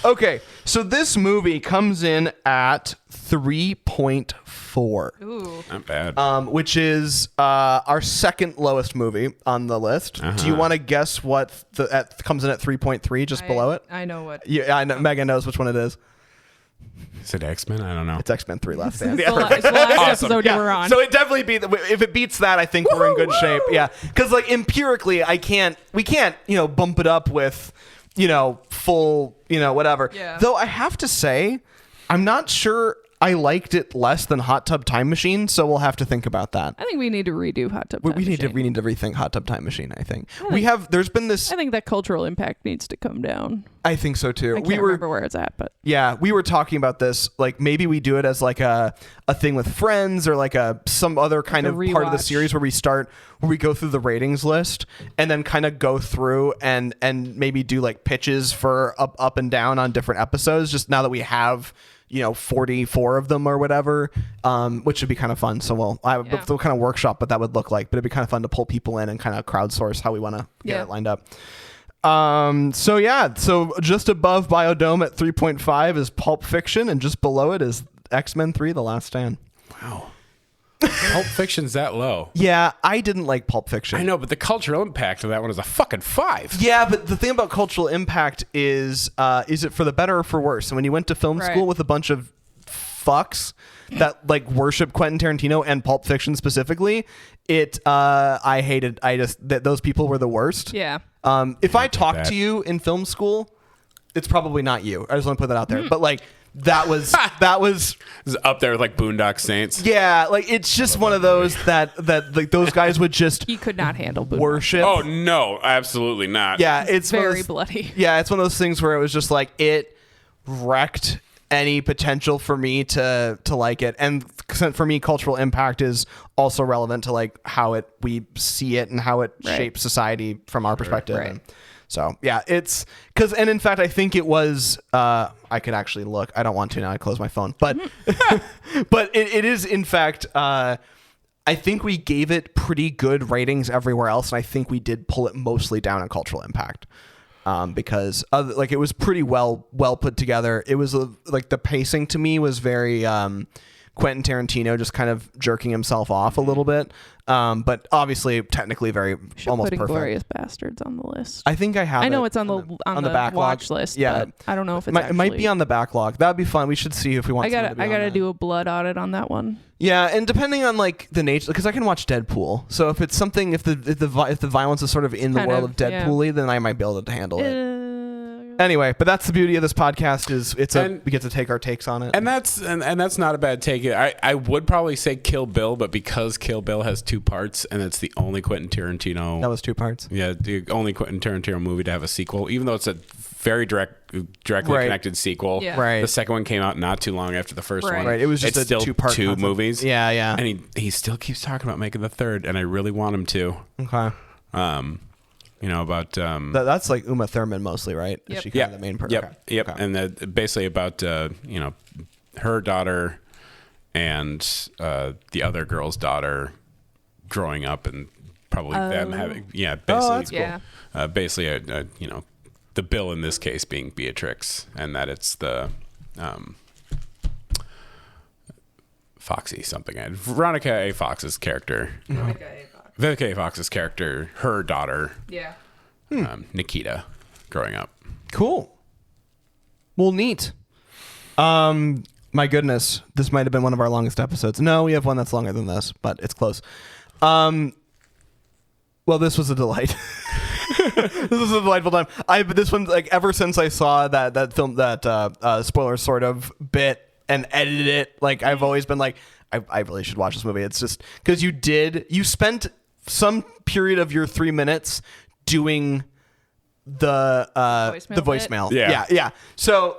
S2: Okay, so this movie comes in at 3.4.
S3: Ooh,
S4: not bad.
S2: Which is our second lowest movie on the list. Do you want to guess what comes in at 3.3, just below it?
S3: I know what.
S2: Yeah, I know. Megan knows which one it is.
S4: Is it X-Men? I don't know.
S2: It's X-Men 3 Last Stand.
S3: It's the last episode you were on.
S2: So it definitely if it beats that, I think we're in good shape. Yeah, because empirically, we can't bump it up with full whatever.
S3: Yeah.
S2: Though I have to say, I'm not sure I liked it less than Hot Tub Time Machine, so we'll have to think about that.
S3: I think we need to redo Hot Tub Time
S2: We need
S3: Machine.
S2: to rethink Hot Tub Time Machine. I think there's been this.
S3: I think that cultural impact needs to come down.
S2: I think so too.
S3: I can't remember where it's at, but
S2: yeah, we were talking about this. Maybe we do it as a thing with friends or some other kind of part of the series where we go through the ratings list and then kind of go through and maybe do pitches for up and down on different episodes. Just now that we have 44 of them or whatever, which would be kind of fun. So we'll kind of workshop what that would look like, but it'd be kind of fun to pull people in and kind of crowdsource how we want to get it lined up. So just above Biodome at 3.5 is Pulp Fiction, and just below it is X-Men 3: The Last Stand.
S4: Wow. Pulp Fiction's that low.
S2: Yeah, I didn't like Pulp Fiction.
S4: I know, but the cultural impact of that one is a fucking 5.
S2: Yeah, but the thing about cultural impact is it for the better or for worse? And when you went to film school with a bunch of fucks that worship Quentin Tarantino and Pulp Fiction specifically, I hated. That those people were the worst.
S3: Yeah.
S2: If I talked to you in film school, it's probably not you. I just want to put that out there. But that was
S4: up there with Boondock Saints.
S2: Yeah, it's just one of those that those guys would just
S3: he could not handle
S2: worship.
S4: Oh no, absolutely not.
S2: Yeah, it's
S3: very bloody.
S2: Yeah, it's one of those things where it was just it wrecked any potential for me to like it. And for me, cultural impact is also relevant to how we see it and how it shapes society from our perspective.
S3: Right.
S2: And so yeah, it's because, and in fact, I think it was, I could actually look, I don't want to now, I close my phone, but, but it is in fact, I think we gave it pretty good ratings everywhere else. And I think we did pull it mostly down on cultural impact. Because it was pretty well put together. It was the pacing to me was very Quentin Tarantino just kind of jerking himself off a little bit. But obviously technically very almost perfect.
S3: Glorious Bastards on the list.
S2: I think I have.
S3: I know it's on the backlog watch list. Yeah, but I don't know if it
S2: might be on the backlog. That'd be fun. We should see if we want.
S3: I gotta do a blood audit on that one.
S2: Yeah, and depending on the nature, because I can watch Deadpool. So if it's something, if the violence is sort of in the world of Deadpool-y, then I might be able to handle it. Anyway, but that's the beauty of this podcast is we get to take our takes on it.
S4: And that's not a bad take. I would probably say Kill Bill, but because Kill Bill has 2 parts and it's the only Quentin Tarantino.
S2: That was 2 parts.
S4: Yeah, the only Quentin Tarantino movie to have a sequel, even though it's a very directly connected sequel.
S3: Yeah.
S2: Right.
S4: The second one came out not too long after the first one.
S2: Right. It was just
S4: it's still
S2: two-part
S4: two
S2: concept.
S4: movies.
S2: Yeah, yeah.
S4: And he still keeps talking about making the third, and I really want him to.
S2: Okay.
S4: About
S2: that's like Uma Thurman mostly, right?
S3: Yep.
S2: Is she kind of the main person?
S4: Yep.
S2: Okay.
S4: Yep.
S2: Okay.
S4: And basically about her daughter and the other girl's daughter growing up, and probably them having basically basically the Bill in this case being Beatrix, and that it's the Foxy something. Veronica A. Fox's character. Vivica A. Fox's character, her daughter.
S3: Yeah.
S4: Nikita, growing up.
S2: Cool. Well, neat. My goodness, this might have been one of our longest episodes. No, we have one that's longer than this, but it's close. Well, this was a delight. This was a delightful time. This one, like, ever since I saw that film, that spoiler sort of bit and edited it, like, I've always been like, I really should watch this movie. It's just because you spent some period of your 3 minutes doing the voicemail. Yeah. So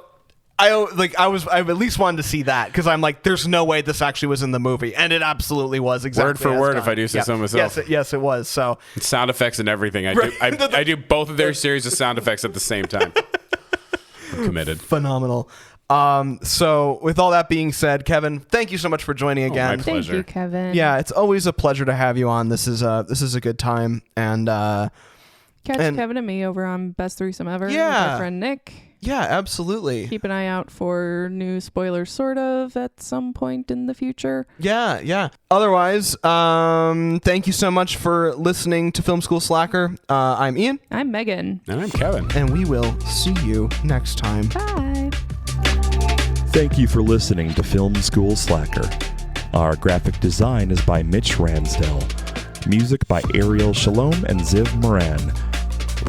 S2: I at least wanted to see that, because I'm like, there's no way this actually was in the movie, and it absolutely was, exactly
S4: word for word, if I do say so myself.
S2: Yes, it was. So
S4: sound effects and everything. I do both of their series of sound effects at the same time. I'm committed.
S2: Phenomenal. So with all that being said, Kevin, thank you so much for joining again.
S4: My pleasure.
S3: Thank you, Kevin.
S2: Yeah, it's always a pleasure to have you on. This is a good time, and
S3: catch Kevin and me over on Best Threesome Ever with
S2: Yeah.
S3: our friend Nick.
S2: Yeah, absolutely.
S3: Keep an eye out for new spoilers, sort of, at some point in the future.
S2: Yeah. Otherwise, thank you so much for listening to Film School Slacker. I'm Ian.
S3: I'm Megan.
S4: And I'm Kevin.
S2: And we will see you next time.
S3: Bye.
S5: Thank you for listening to Film School Slacker. Our graphic design is by Mitch Ransdell. Music by Ariel Shalom and Ziv Moran.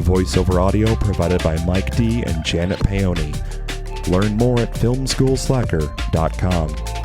S5: Voiceover audio provided by Mike D and Janet Paoni. Learn more at filmschoolslacker.com.